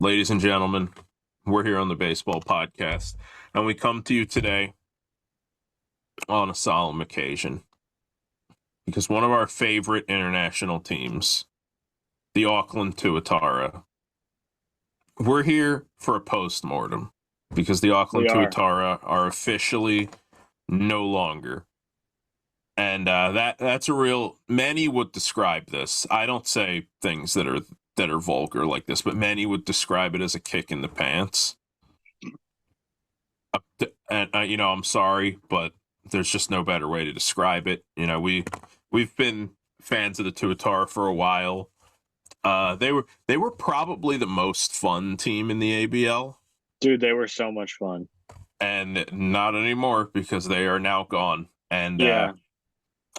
Ladies and gentlemen, we're here on the Baseball Podcast, and we come to you today on a solemn occasion because one of our favorite international teams, the Auckland Tuatara, we're here for a post-mortem because the Auckland We are. Tuatara are officially no longer. And that's a real. Many would describe this. I don't say things that are vulgar like this, but many would describe it as a kick in the pants. And I'm sorry, but there's just no better way to describe it. We've been fans of the Tuatara for a while. They were probably the most fun team in the ABL, Dude, they were so much fun. and not anymore because they are now gone. And Yeah.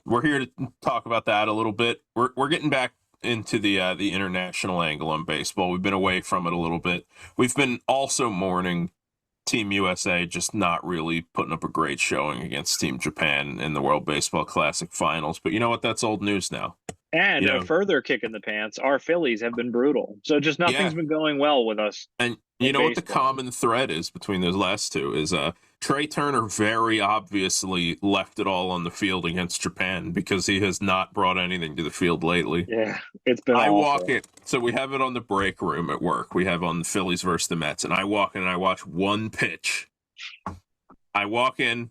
we're here to talk about that a little bit. We're getting back into the international angle on baseball. We've been away from it a little bit. We've been also mourning Team USA just not really putting up a great showing against Team Japan in the World Baseball Classic Finals. But you know what? That's old news now. And You a know, further kick in the pants, our Phillies have been brutal. So just yeah. nothing's been going well with us And you in know what the baseball. common thread is between those last two is Trey Turner very obviously left it all on the field against Japan because he has not brought anything to the field lately. Yeah, it's been I walk awful. it. So we have it on the break room at work. We have on the Phillies versus the Mets, and I walk in and I watch one pitch. I walk in.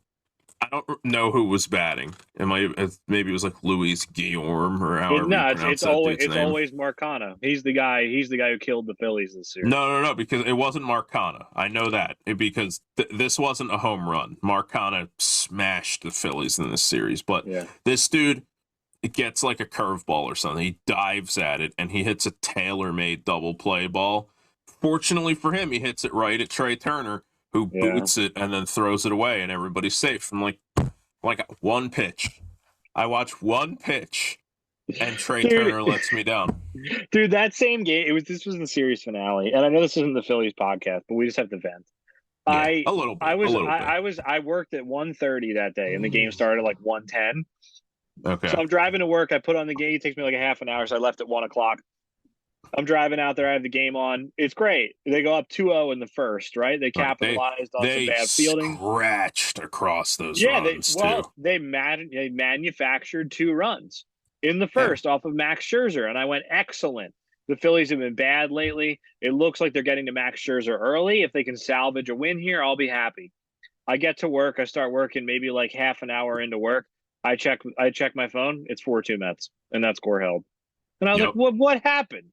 I don't know who was batting. Maybe it was like Luis Guillorme or It, however you no, it's pronounce it's that always dude's it's name. always Marcano. He's the guy. He's the guy who killed the Phillies this year. No, because it wasn't Marcana. I know that because this wasn't a home run. Marcana smashed the Phillies in this series, but Yeah. this dude gets like a curveball or something. He dives at it and he hits a tailor-made double play ball. Fortunately for him, he hits it right at Trey Turner, who Yeah. boots it and then throws it away, and everybody's safe. I'm like one pitch. I watch one pitch, and Trey Dude, Turner lets me down. dude, that same game, this was the series finale. And I know this isn't the Phillies podcast, but we just have to vent. Yeah, I a little I bit, a was little I, bit. I was I worked at 1:30 that day and the game started at like 1:10. So Okay. I'm driving to work. I put on the game. It takes me like a half an hour. So I left at 1 o'clock. I'm driving out there. I have the game on. It's great. They go up 2-0 in the first, right? They Right. capitalized on some They bad fielding. scratched across those Yeah, runs too. they manufactured 2 runs in the Yeah. first off of Max Scherzer, and I went excellent. The Phillies have been bad lately. It looks like they're getting to Max Scherzer early. If they can salvage a win here, I'll be happy. I get to work. I start working maybe like half an hour into work. I check my phone. It's 4-2 Mets, and that score held. And I was like, Yep. what happened?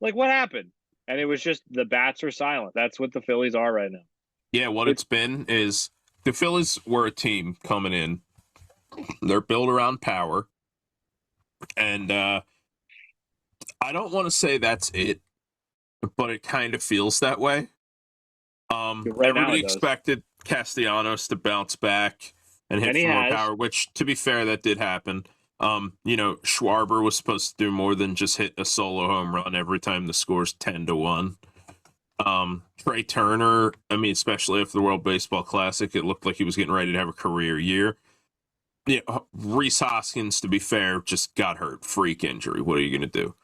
Like, what happened? And it was just the bats are silent. That's what the Phillies are right now. Yeah, what It's it's been is the Phillies were a team coming in. They're built around power. And I don't want to say that's it, but it kind of feels that way. right now Everybody it does. expected Castellanos to bounce back and hit And he for more has. power, which, to be fair, that did happen. Schwarber was supposed to do more than just hit a solo home run every time the score's 10-1. Trey Turner, I mean, especially after the World Baseball Classic, it looked like he was getting ready to have a career year. Yeah, Reese Hoskins, to be fair, just got hurt, freak injury. What are you going to do?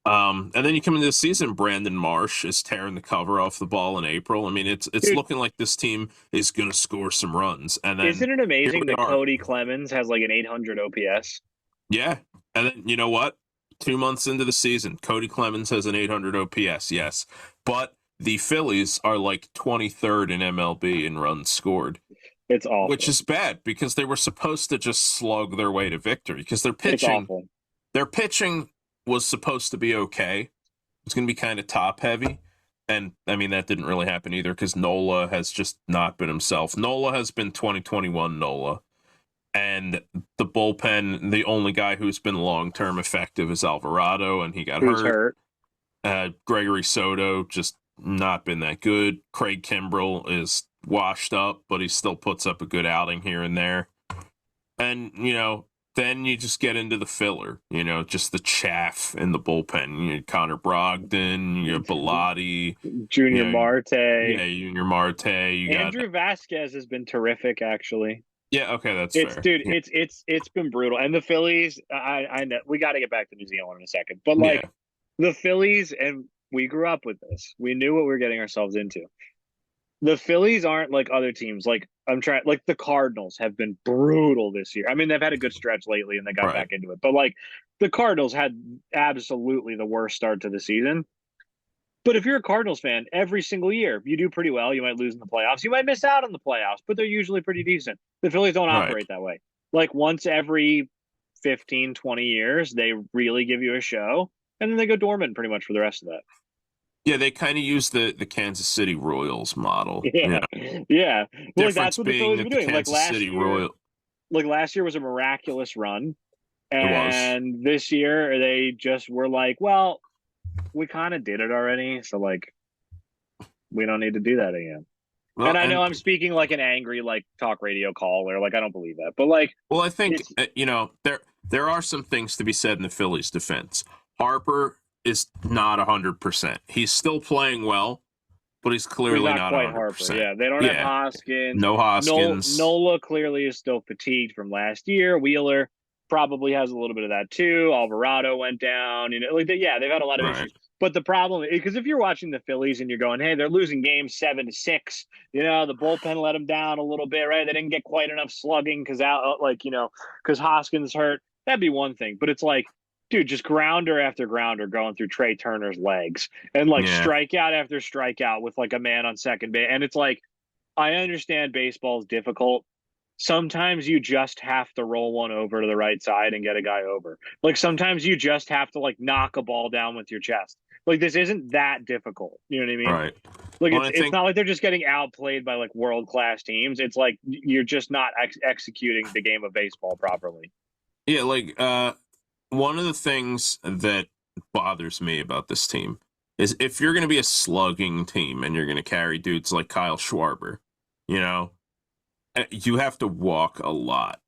And then you come into the season, Brandon Marsh is tearing the cover off the ball in April. I mean, it's Dude, looking like this team is going to score some runs, and then isn't it here amazing we that are. Cody Clemens has like an 800 OPS? Yeah, and then you know what? 2 months into the season, Cody Clemens has an 800 OPS. Yes, but the Phillies are like 23rd in MLB in runs scored, It's which awful. is bad because they were supposed to just slug their way to victory because It's awful. their pitching was supposed to be okay. It's going to be kind of top heavy. And I mean, that didn't really happen either because Nola has just not been himself. Nola has been 2021 Nola. And the bullpen, the only guy who's been long term effective is Alvarado, and he got Who's hurt. hurt? Gregory Soto just not been that good. Craig Kimbrell is washed up, but he still puts up a good outing here and there. And, then you just get into the filler, just the chaff in the bullpen. You had Connor Brogdon, you have Bellotti, you Junior know, Marte. yeah, Junior Marte, you got, Andrew Vasquez has been terrific, actually. yeah, okay, that's It's fair. dude, Yeah, it's been brutal. And the Phillies, I know we got to get back to New Zealand in a second, but yeah, like the Phillies and We grew up with this. We knew what we were getting ourselves into. The Phillies aren't like other teams. Like like the Cardinals have been brutal this year. I mean, they've had a good stretch lately and they got Right. back into it. But like the Cardinals had absolutely the worst start to the season. But if you're a Cardinals fan, every single year you do pretty well. You might lose in the playoffs. You might miss out on the playoffs, but they're usually pretty decent. The Phillies don't Right. operate that way. Like once every 15, 20 years, they really give you a show, and then they go dormant pretty much for the rest of that. Yeah, they kind of use the Kansas City Royals model. Yeah. Yeah. Well, like Difference that's what the being Phillies have that been the doing. Kansas City Royal Like last year was a miraculous run. it was. And this year they just were like, well, we kind of did it already. So like we don't need to do that again. Well, And I know and I'm speaking like an angry like talk radio caller. Like I don't believe that. But like well, I think it's there are some things to be said in the Phillies' defense. Harper is not 100%. He's still playing well, but he's he's clearly not not quite Harper. 100%. Yeah. They don't have Yeah, Hoskins. no Hoskins. Nola clearly is still fatigued from last year. Wheeler probably has a little bit of that too. Alvarado went down. Like yeah, they've had a lot of Right. issues. But the problem is because if you're watching the Phillies and you're going, hey, they're losing games 7-6. The bullpen let them down a little bit, right? They didn't get quite enough slugging because because Hoskins hurt. That'd be one thing. But it's like, dude, just grounder after grounder going through Trey Turner's legs and like Yeah. strikeout after strikeout with like a man on second base. And it's like, I understand baseball is difficult. Sometimes you just have to roll one over to the right side and get a guy over. Like sometimes you just have to like knock a ball down with your chest. Like this isn't that difficult. You know what I mean? Right. Like Well, it's I it's think not like they're just getting outplayed by like world class teams. It's like you're just not executing the game of baseball properly. yeah, like one of the things that bothers me about this team is if you're going to be a slugging team and you're going to carry dudes like Kyle Schwarber, you know, you have to walk a lot.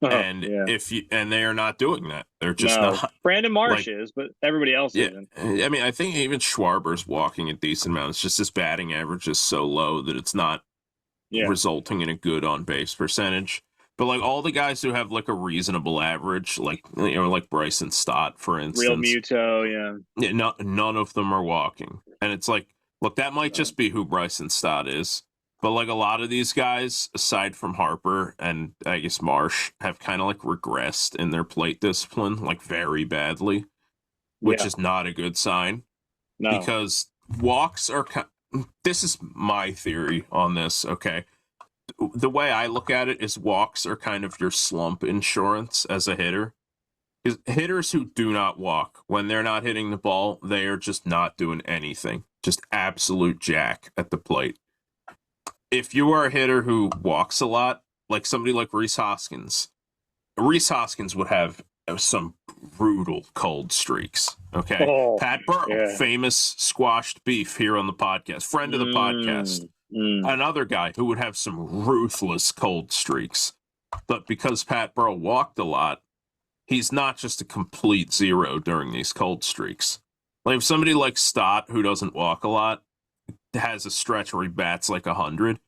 Oh And yeah, and they are not doing that. They're just no. not Brandon Marsh like is, but everybody else yeah. isn't. I mean, I think even Schwarber's walking a decent amount. It's just his batting average is so low that it's not Yeah, resulting in a good on base percentage. But like all the guys who have like a reasonable average, like Bryson Stott, for Real instance, Muto. Yeah, yeah, none of them are walking. And it's like, look, that might no. just be who Bryson Stott is. But like a lot of these guys, aside from Harper and I guess Marsh, have kind of like regressed in their plate discipline, like very badly, which Yeah, is not a good sign no. because walks are. This is my theory on this. Okay, the way I look at it is walks are kind of your slump insurance as a hitter. Because hitters who do not walk, when they're not hitting the ball, they are just not doing anything. Just absolute jack at the plate. If you are a hitter who walks a lot, like somebody like Reese Hoskins would have some brutal cold streaks. Okay. Oh, Pat Burrow, yeah. famous squashed beef here on the podcast, friend of the podcast. Mm. Another guy who would have some ruthless cold streaks. But because Pat Burrow walked a lot, he's not just a complete zero during these cold streaks. Like if somebody like Stott, who doesn't walk a lot, has a stretch where he bats like 100,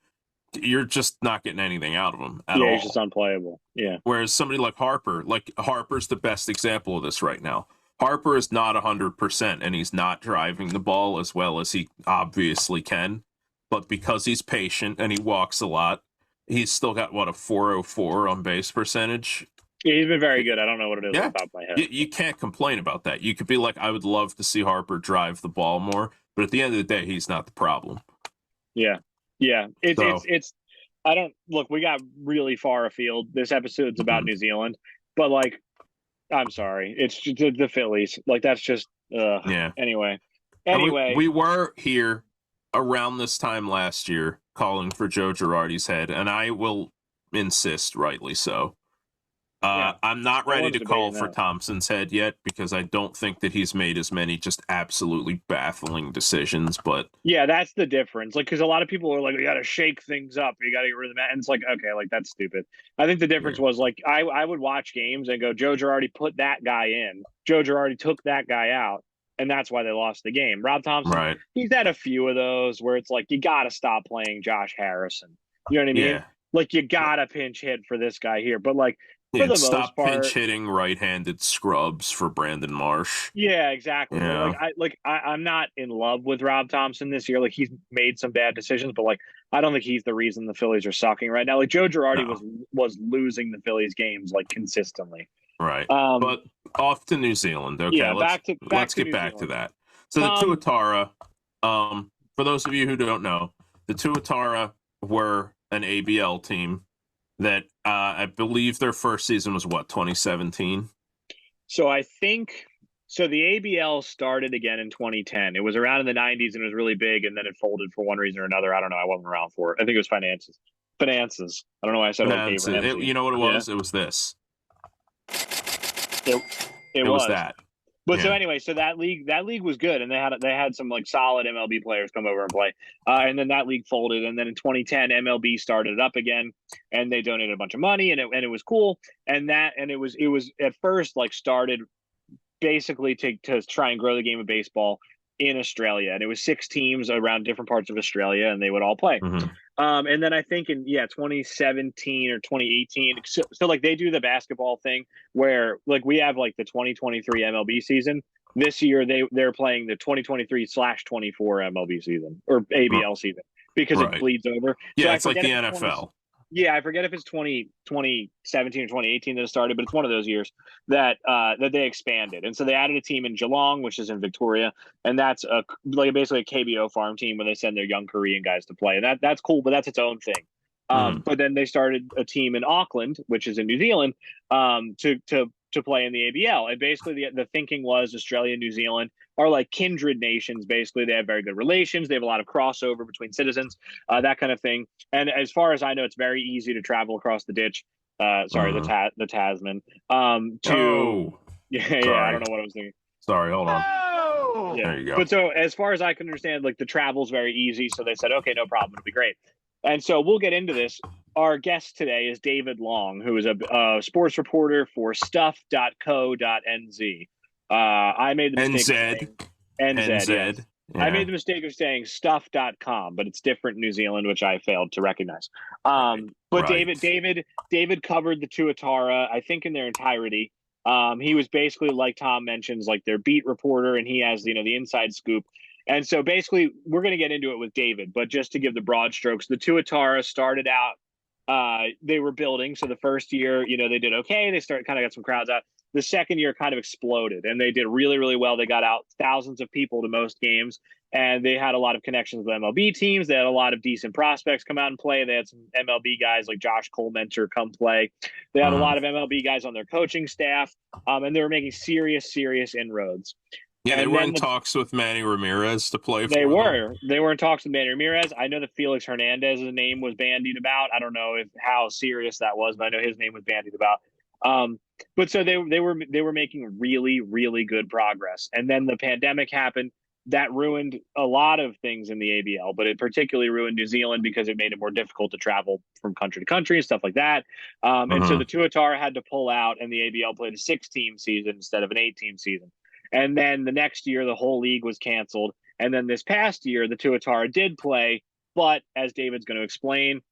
you're just not getting anything out of him at Yeah, he's just all. unplayable. Yeah. Whereas somebody like Harper's the best example of this right now. Harper is not 100%, and he's not driving the ball as well as he obviously can. But because he's patient and he walks a lot, he's still got, what, a 404 on base percentage? Yeah, he's been very good. I don't know what it is Yeah, off the top of my head. you can't complain about that. You could be like, I would love to see Harper drive the ball more, but at the end of the day, he's not the problem. Yeah. Yeah. So, It's I don't look, we got really far afield. This episode's about New Zealand, but like I'm sorry. It's just the Phillies. Like that's just yeah. anyway. And Anyway, we were here around this time last year calling for Joe Girardi's head, and I will insist, rightly so. yeah. I'm not No ready one's to call debating for that. Thompson's head yet because I don't think that he's made as many just absolutely baffling decisions. But Yeah, that's the difference. Like, because a lot of people are like, "You got to shake things up. You got to get rid of the man." And it's like, okay, like that's stupid. I think the difference yeah, was like I would watch games and go, Joe Girardi put that guy in. Joe Girardi took that guy out, and that's why they lost the game. Rob Thompson, right, he's had a few of those where it's like you got to stop playing Josh Harrison. You know what I mean? yeah, Like you got to pinch hit for this guy here, but like Yeah, for and the most stop pinch part. hitting right-handed scrubs for Brandon Marsh. Yeah, exactly. But Yeah, I'm not in love with Rob Thompson this year. Like he's made some bad decisions, but like I don't think he's the reason the Phillies are sucking right now. Like Joe Girardi no, was losing the Phillies games like consistently. right. Um, But off to New Zealand. Okay, yeah, back let's to get New back to Zealand. that. So the Tom, Tuatara, for those of you who don't know, the Tuatara were an ABL team that I believe their first season was what, 2017? so I think so the ABL started again in 2010. It was around in the 90s and it was really big, and then it folded for one reason or another. I don't know. I wasn't around for it. I think it was finances. Finances. I don't know why I said it like No, Abrahamsy. you know what it Yeah, was? It was this. it it It was was. that. But so Yeah. anyway, so that league was good, and they had some like solid MLB players come over and play, and then that league folded, and then in 2010 MLB started it up again, and they donated a bunch of money, and it was cool, and it was at first like started basically to try and grow the game of baseball in Australia, and it was six teams around different parts of Australia, and they would all play. Hmm. And then I think in 2017 or 2018, so like they do the basketball thing where like we have like the 2023 MLB season. This year they're playing the 2023/24 MLB season or ABL season because it Right. bleeds over. So Yeah, I it's like forget the if it's 20. NFL. Yeah, I forget if it's 2017 or 2018 that it started, but it's one of those years that they expanded. And so they added a team in Geelong, which is in Victoria, and that's basically a KBO farm team where they send their young Korean guys to play. And that's cool, but that's its own thing. Mm. But then they started a team in Auckland, which is in New Zealand, to play in the ABL. And basically the thinking was Australia and New Zealand are like kindred nations. Basically, they have very good relations. They have a lot of crossover between citizens, that kind of thing. And as far as I know, it's very easy to travel across the ditch. Sorry, Mm. the Tasman. To Oh, yeah, I sorry. don't know what I was thinking. Sorry, hold on. Yeah, There you go. but so as far as I can understand, like the travel's very easy. So they said, okay, no problem, it'll be great. And so we'll get into this. Our guest today is David Long, who is a sports reporter for stuff.co.nz. I made the mistake of NZ. saying NZ, yes. NZ. I made Yeah. the mistake of saying stuff.com, but it's different in New Zealand, which I failed to recognize. Right. But Right. David covered the Tuatara, I think, in their entirety. He was basically, like Tom mentions, like their beat reporter, and he has the inside scoop. And so basically, we're going to get into it with David, but just to give the broad strokes, the Tuatara started out. They were building, so the first year, they did okay. They started kind of got some crowds out. The second year kind of exploded, and they did really, really well. They got out thousands of people to most games, and they had a lot of connections with MLB teams. They had a lot of decent prospects come out and play. They had some MLB guys like Josh Colementer come play. They had a Mm. lot of MLB guys on their coaching staff, and they were making serious, serious inroads. Yeah, they And were then in talks with Manny Ramirez to play they for them. were. They were in talks with Manny Ramirez. I know that Felix Hernandez's name was bandied about. I don't know how serious that was, but I know his name was bandied about. Um, but so they were making really, really good progress. And then the pandemic happened. That ruined a lot of things in the ABL, but it particularly ruined New Zealand because it made it more difficult to travel from country to country and stuff like that. And so Hmm. the Tuatara had to pull out, and the ABL played a 6-team season instead of an 8-team season. And then the next year, the whole league was canceled. And then this past year, the Tuatara did play, but as David's going to explain,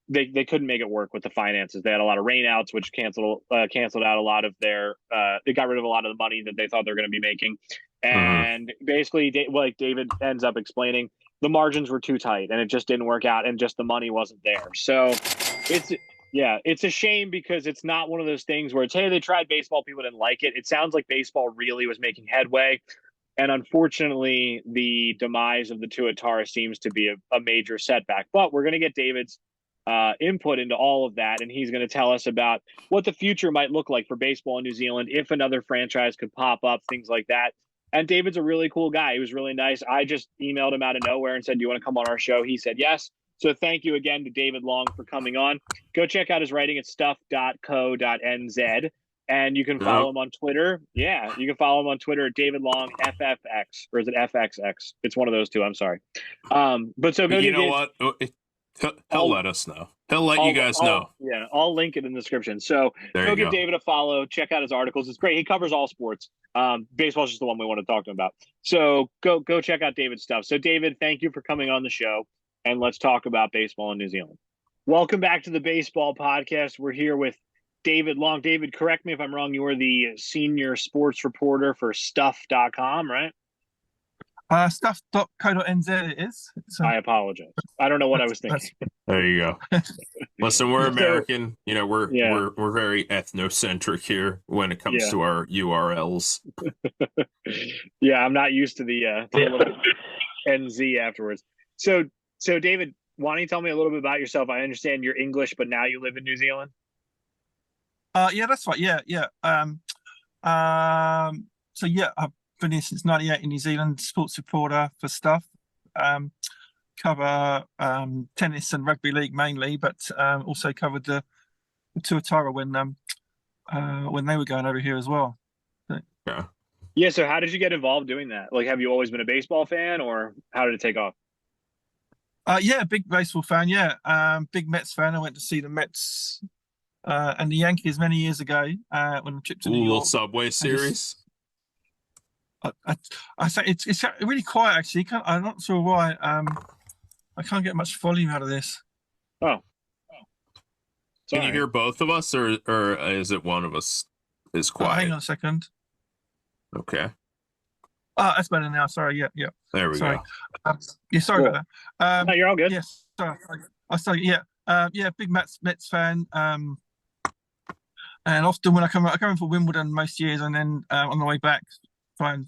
they couldn't make it work with the finances. They had a lot of rainouts, which canceled out a lot of their. They got rid of a lot of the money that they thought they were going to be making, Hmm. and basically, like David ends up explaining, the margins were too tight, and it just didn't work out, and just the money wasn't there. So it's yeah, it's a shame because it's not one of those things where it's, hey, they tried baseball, people didn't like it. It sounds like baseball really was making headway. And unfortunately, the demise of the Tuatara seems to be a major setback. But we're going to get David's input into all of that, and he's going to tell us about what the future might look like for baseball in New Zealand if another franchise could pop up, things like that. And David's a really cool guy. He was really nice. I just emailed him out of nowhere and said, "Do you want to come on our show?" He said yes. So thank you again to David Long for coming on. Go check out his writing at stuff.co.nz. And you can follow Yep. him on Twitter. Yeah, you can follow him on Twitter at David Long FFX, or is it FXX? It's one of those two. I'm sorry. But so But go you give know Dave. what? He'll I'll let us know. He'll let you guys know. yeah, I'll link it in the description. So There go you give go. David a follow. Check out his articles. It's great. He covers all sports. Baseball's just the one we want to talk to him about. So go check out David's stuff. So David, thank you for coming on the show, and let's talk about baseball in New Zealand. Welcome back to the Baseball Podcast. We're here with David Long. David, correct me if I'm wrong. You are the senior sports reporter for Stuff.com, right? Stuff.co.nz it is. I apologize. I don't know what I was thinking. There you go. Listen, we're So, American. You know, we're yeah, we're very ethnocentric here when it comes yeah, to our URLs. yeah. I'm not used to the little NZ afterwards. So, so David, why don't you tell me a little bit about yourself? I understand you're English, but now you live in New Zealand. Yeah, that's right. Yeah, yeah. So yeah, I've been here since '98 in New Zealand, sports reporter for Stuff. Um, cover tennis and rugby league mainly, but also covered the Tuatara when they were going over here as well. So, Yeah. Yeah. So, how did you get involved doing that? Like, have you always been a baseball fan, or how did it take off? yeah, big baseball fan. Yeah, big Mets fan. I went to see the Mets and the Yankees many years ago when I trip to Ooh, New little York. Subway I just series. I say it's really quiet actually. I'm not sure why. I can't get much volume out of this. Oh, it's all Can you right. hear both of us, or is it one of us is Hang quiet? on a second. Okay, That's better now. Sorry. Yeah, yeah. there we Sorry. go. Yeah, sorry Cool. about that. No, you're all good. Yes. Sorry. I say yeah. Yeah, big Mets fan. And often when I come in for Wimbledon most years, and then on the way back, try and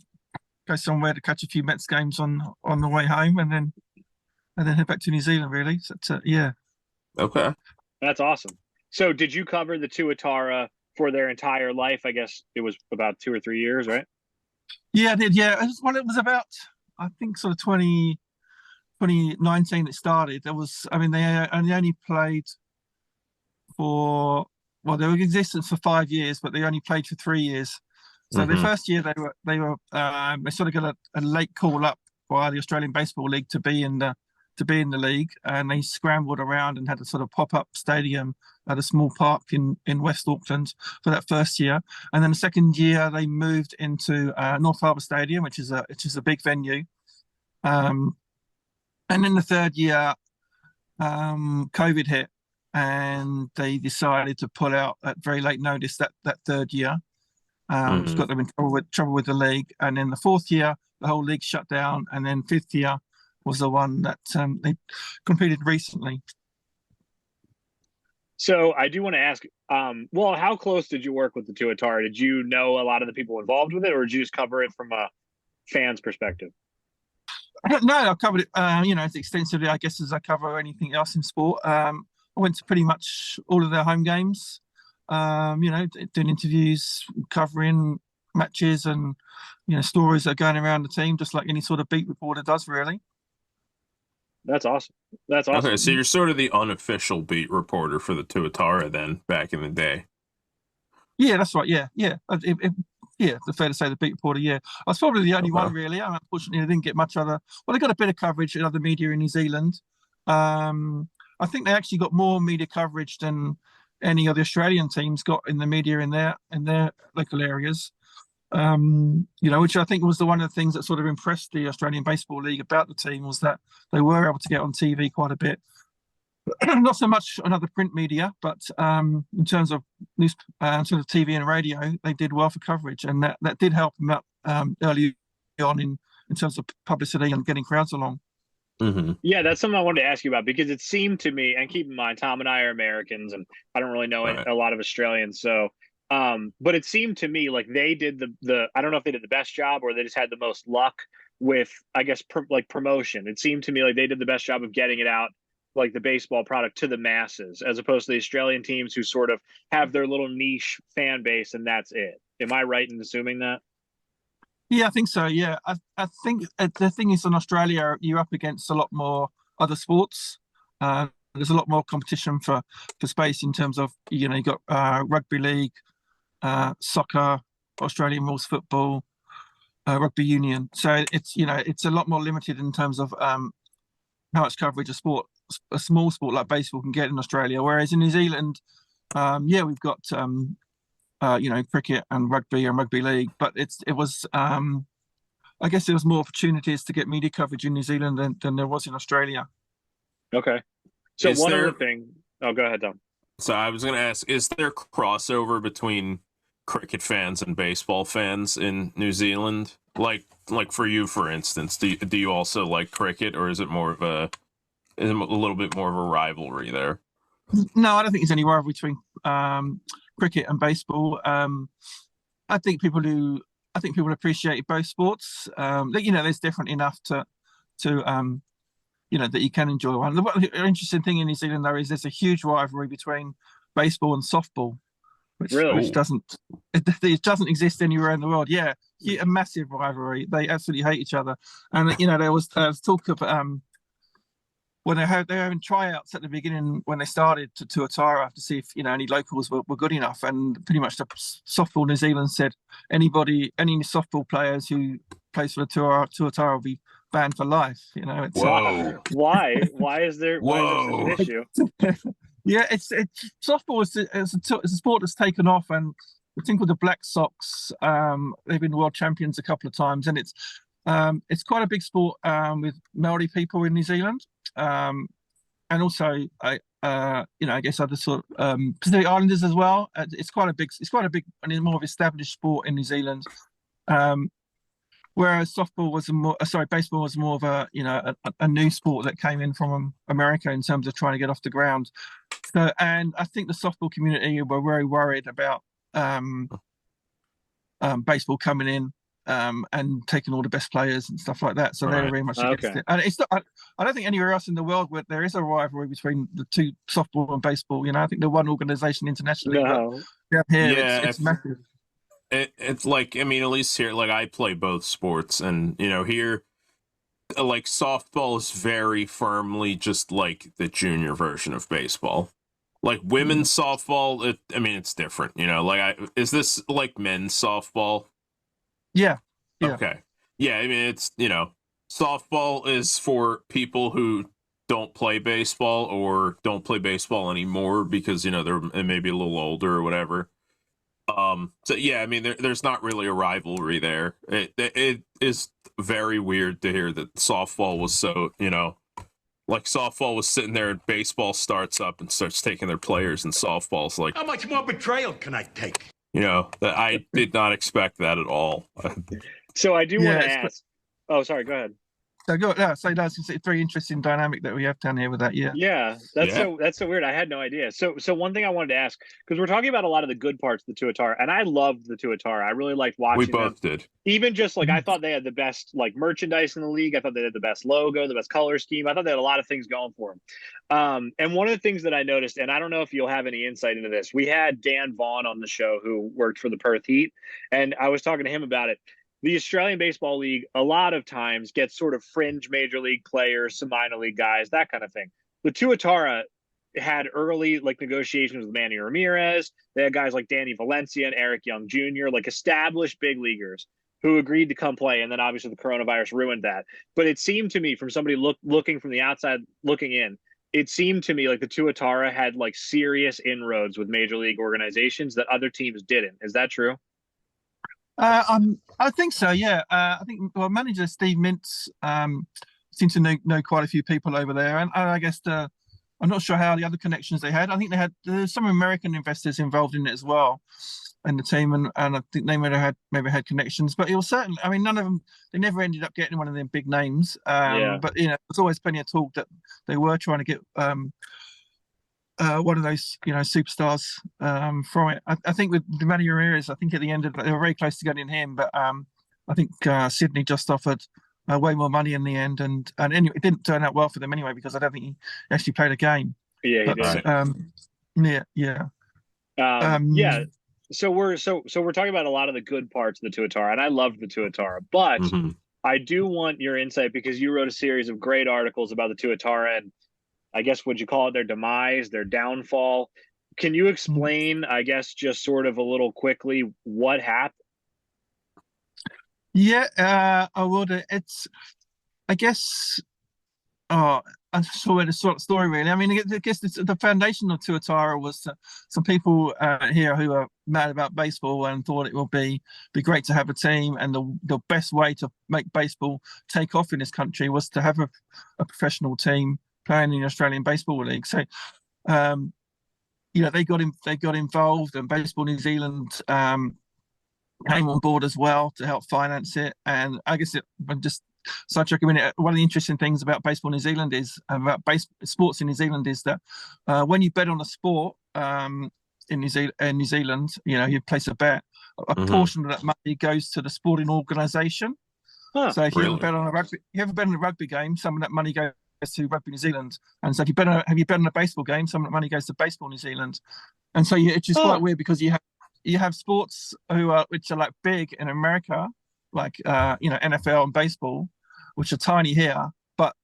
go somewhere to catch a few Mets games on the way home, and then head back to New Zealand. Really. So yeah. Okay. That's awesome. So, did you cover the Tuatara for their entire life? I guess it was about 2 or 3 years, right? Yeah, I did. Yeah, it was about I think sort of 2019 it started. There was, I mean, they only played for, well, they were in existence for 5 years, but they only played for 3 years. So the Mm-hmm. first year they sort of got a late call up by the Australian Baseball League to be in the league, and they scrambled around and had a sort of pop up stadium at a small park in West Auckland for that first year. And then the second year they moved into North Harbour Stadium, which is a big venue. Um, and then the third year, COVID hit, and they decided to pull out at very late notice that third year, which Mm-hmm. got them in trouble with the league. And then the fourth year, the whole league shut down, and then fifth year was the one that they completed recently. So, I do want to ask, well, how close did you work with the Tuatara? Did you know a lot of the people involved with it, or did you just cover it from a fan's perspective? No, I covered it, as extensively, I guess, as I cover anything else in sport. I went to pretty much all of their home games, doing interviews, covering matches and, stories that are going around the team, just like any sort of beat reporter does, really. That's awesome. That's Okay, awesome. so you're sort of the unofficial beat reporter for the Tuatara then, back in the day. Yeah, that's right. Yeah, yeah. Yeah, it's fair to say the beat reporter. Yeah, I was probably the only one Okay. really. Unfortunately, I didn't get much other. Well, I got a bit of coverage in other media in New Zealand. I think they actually got more media coverage than any of the Australian teams got in the media in their local areas. Which I think was one of the things that sort of impressed the Australian Baseball League about the team was that they were able to get on TV quite a bit. Not so much on other print media, but in terms of TV and radio, they did well for coverage, and that did help them out early on in terms of publicity and getting crowds along. Mm-hmm. Yeah, that's something I wanted to ask you about because it seemed to me, and keep in mind, Tom and I are Americans, and I don't really know Right. a lot of Australians. So, but it seemed to me like they did the I don't know if they did the best job or they just had the most luck with, I guess, like promotion. It seemed to me like they did the best job of getting it out, like the baseball product to the masses, as opposed to the Australian teams who sort of have their little niche fan base and that's it. Am I right in assuming that? Yeah, I think so. Yeah, I think the thing is in Australia, you're up against a lot more other sports. There's a lot more competition for space in terms of you got rugby league, soccer, Australian rules football, rugby union. So it's a lot more limited in terms of how much coverage a small sport like baseball can get in Australia. Whereas in New Zealand, we've got cricket and rugby league, but I guess there was more opportunities to get media coverage in New Zealand than there was in Australia. Okay. So Is one there other thing. Oh, go ahead, Tom. So I was going to ask, is there crossover between cricket fans and baseball fans in New Zealand? Like for you, for instance, do you also like cricket, or is it more of is it a little bit more of a rivalry there? No, I don't think there's any rivalry between cricket and baseball. I think people who I think people appreciate both sports. You know, there's different enough to you know that you can enjoy one. The interesting thing in New Zealand though is there's a huge rivalry between baseball and softball, Really? which Oh, it doesn't exist anywhere in the world. Yeah, a massive rivalry. They absolutely hate each other, and you know there was talk of when they were having tryouts at the beginning when they started to Tuatara to see if you know any locals were good enough, and pretty much the softball New Zealand said any softball players who plays for the Tuatara will be banned for life. You know, it's whoa, Why? Why is there such an whoa! issue? yeah, softball is a sport that's taken off, and I think with the Black Sox, they've been world champions a couple of times, and it's quite a big sport with Maori people in New Zealand, and also you know I guess other sort of Pacific Islanders as well. It's quite a big and more of established sport in New Zealand. Um, Whereas baseball was more of a you know a new sport that came in from America in terms of trying to get off the ground. So, and I think the softball community were very worried about um, baseball coming in and taking all the best players and stuff like that. So they were Right. very much against Okay. it. And it's not. I don't think anywhere else in the world where there is a rivalry between the two, softball and baseball. You know, I think they're one organisation internationally, but No. down here Yeah, it's massive. it's like, I mean, at least here, like I play both sports, and you know here, like softball is very firmly just like the junior version of baseball. Like Mm. women's softball, I mean, it's different. You know, is this like men's softball? Yeah, yeah. Okay. Yeah, I mean it's, you know, softball is for people who don't play baseball or don't play baseball anymore because, you know, they're maybe a little older or whatever. So yeah, I mean there's not really a rivalry there. It is very weird to hear that softball was so, you know, like softball was sitting there and baseball starts up and starts taking their players and softball's like, How much more betrayal can I take? you know, that I did not expect that at all. So I do want Yeah, to ask. Oh, sorry. Go ahead. so go. Yeah, so that's a very interesting dynamic that we have down here with that. Yeah. Yeah, Yeah. that's so weird. I had no idea. So one thing I wanted to ask, because we're talking about a lot of the good parts of the Tuatara, and I loved the Tuatara. I really liked We watching them. both did. Even just like I Mhm. thought they had the best like merchandise in the league. I thought they had the best logo, the best color scheme. I thought they had a lot of things going for them. And one of the things that I noticed, and I don't know if you'll have any insight into this, we had Dan Vaughn on the show who worked for the Perth Heat, and I was talking to him about it. The Australian Baseball League a lot of times gets sort of fringe major league players, some minor league guys, that kind of thing. The Tuatara had early like negotiations with Manny Ramirez. They had guys like Danny Valencia and Eric Young Jr., like established big leaguers who agreed to come play. And then obviously the coronavirus ruined that. But it seemed to me, from somebody looking from the outside looking in, it seemed to me like the Tuatara had like serious inroads with major league organizations that other teams didn't. Is that true? I think so. Yeah. I think manager Steve Mintz seems to know quite a few people over there, and I guess I'm not sure how the other connections they had. I think there's some American investors involved in it as well, in the team, and I think they maybe had connections. But it was certainly, I mean, none of them. They never ended up getting one of them big names. Yeah. But you know, there's always plenty of talk that they were trying to get one of those superstars from it. I think with Manny Ramirez, I think at the end of they were very close to getting him, but I think Sydney just offered way more money in the end, and anyway, it didn't turn out well for them anyway because I don't think he actually played a game. Yeah, he But did. Right. yeah. Yeah. So we're talking about a lot of the good parts of the Tuatara, and I loved the Tuatara, but Mm-hmm. I do want your insight because you wrote a series of great articles about the Tuatara and I guess would you call it their demise, their downfall. Can you explain, I guess, just sort of a little quickly what happened? Yeah, I would. It's, I guess, oh, I saw it a sort of story really. I mean, I guess the foundation of Tuatara was some people here who are mad about baseball and thought it would be great to have a team, and the best way to make baseball take off in this country was to have a professional team playing in the Australian Baseball League. So, um, they got involved, and Baseball New Zealand came on board as well to help finance it. And I guess I'm just sidetrack a minute. One of the interesting things about Baseball New Zealand is about sports in New Zealand is that when you bet on a sport in New Zealand, you place a bet, a portion of that money goes to the sporting organisation. Huh, so if really? you ever bet on a rugby game, some of that money goes to Rugby New Zealand. And so if you bet on a baseball game, some of that money goes to Baseball New Zealand. And so it's just quite weird, because you have sports which are like big in America, like NFL and baseball, which are tiny here, but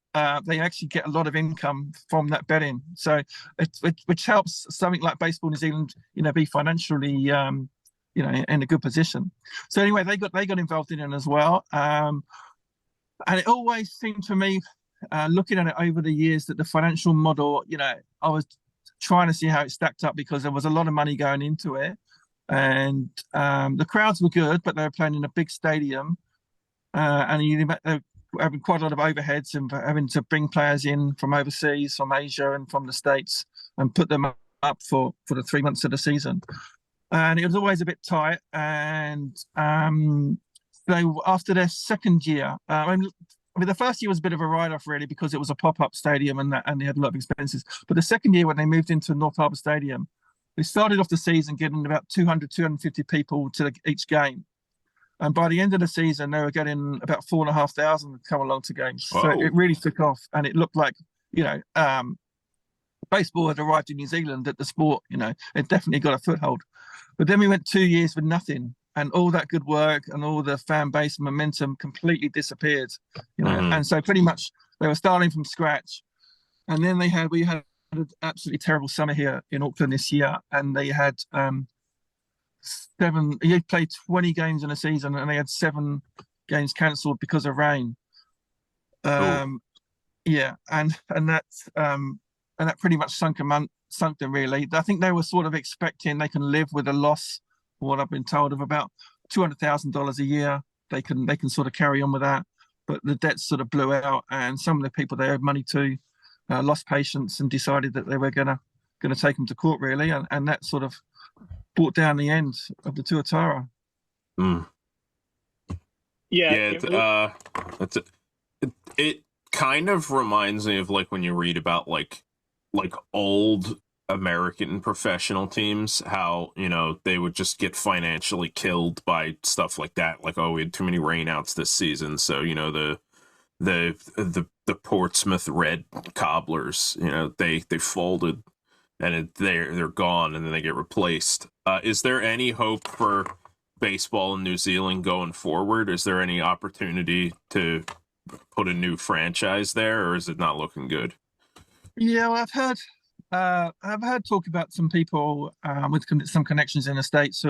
they actually get a lot of income from that betting. So which helps something like Baseball New Zealand, be financially in a good position. So anyway, they got involved in it as well. And it always seemed to me, looking at it over the years, that the financial model, I was trying to see how it stacked up, because there was a lot of money going into it. And the crowds were good, but they were playing in a big stadium, and they were having quite a lot of overheads and having to bring players in from overseas, from Asia and from the States, and put them up for the 3 months of the season. And it was always a bit tight. And after their second year, I mean, the first year was a bit of a write-off, really, because it was a pop-up stadium and they had a lot of expenses. But the second year, when they moved into North Harbour Stadium, they started off the season getting about 200, 250 people to each game. And by the end of the season, they were getting about 4,500 come along to games. Whoa. So it really took off. And it looked like, baseball had arrived in New Zealand, that the sport, it definitely got a foothold. But then we went 2 years with nothing. And all that good work and all the fan base momentum completely disappeared. And so pretty much they were starting from scratch. And then we had an absolutely terrible summer here in Auckland this year, and they had he played 20 games in a season, and they had 7 games cancelled because of rain. And that pretty much sunk them, really. I think they were sort of expecting they can live with a loss, what I've been told, of about $200,000 a year. They can sort of carry on with that, but the debts sort of blew out, and some of the people they owed money to lost patience and decided that they were gonna take them to court, really, and that sort of brought down the end of the Tuatara. It kind of reminds me of like when you read about like old American professional teams, how they would just get financially killed by stuff like that, like, oh, we had too many rainouts this season, so the Portsmouth Red Cobblers, they folded, and they're gone, and then they get replaced. Is there any hope for baseball in New Zealand going forward? Is there any opportunity to put a new franchise there, or is it not looking good? Yeah, well, I've heard talk about some people with some connections in the States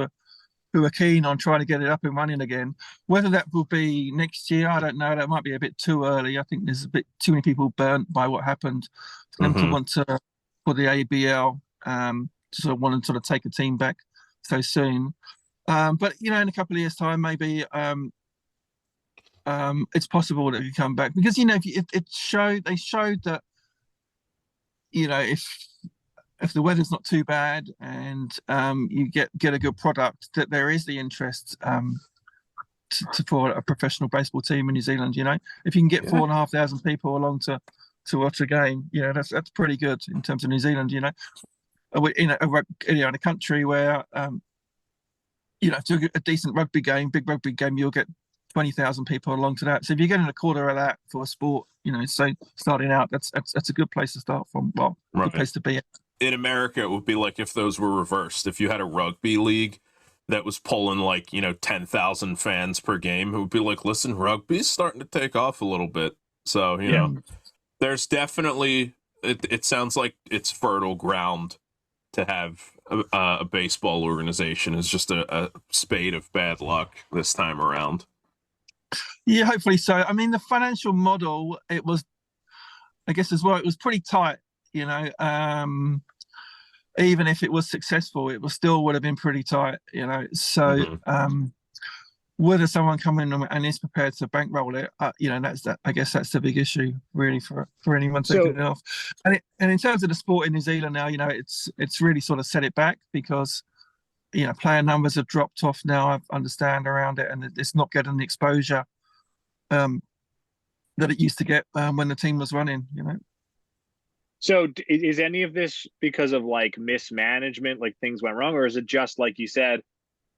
who are keen on trying to get it up and running again. Whether that will be next year, I don't know. That might be a bit too early. I think there's a bit too many people burnt by what happened for them to want to, for the ABL, to sort of want to sort of take a team back so soon. But in a couple of years' time, maybe it's possible that it can come back, because they showed that if the weather's not too bad and you get a good product, that there is the interest for a professional baseball team in New Zealand. If you can get 4,500 people along to watch a game, that's pretty good in terms of New Zealand. In a country where to a decent big rugby game, you'll get 20,000 people along to that. So if you're getting a quarter of that for a sport, so starting out, that's a good place to start from. Well, right. Good place to be. In America, it would be like if those were reversed. If you had a rugby league that was pulling like 10,000 fans per game, it would be like, listen, rugby's starting to take off a little bit. So there's definitely it sounds like it's fertile ground to have a baseball organization. Is just a spade of bad luck this time around. Yeah, hopefully so. I mean, the financial model, it was, I guess as well, it was pretty tight. Even if it was successful, it still would have been pretty tight. So whether someone come in and is prepared to bankroll it, I guess that's the big issue really for anyone taking So it off. And in terms of the sport in New Zealand now, it's really sort of set it back because player numbers have dropped off now. I understand around it, and it's not getting the exposure that it used to get when the team was running. So is any of this because of like mismanagement, like things went wrong, or is it just like you said,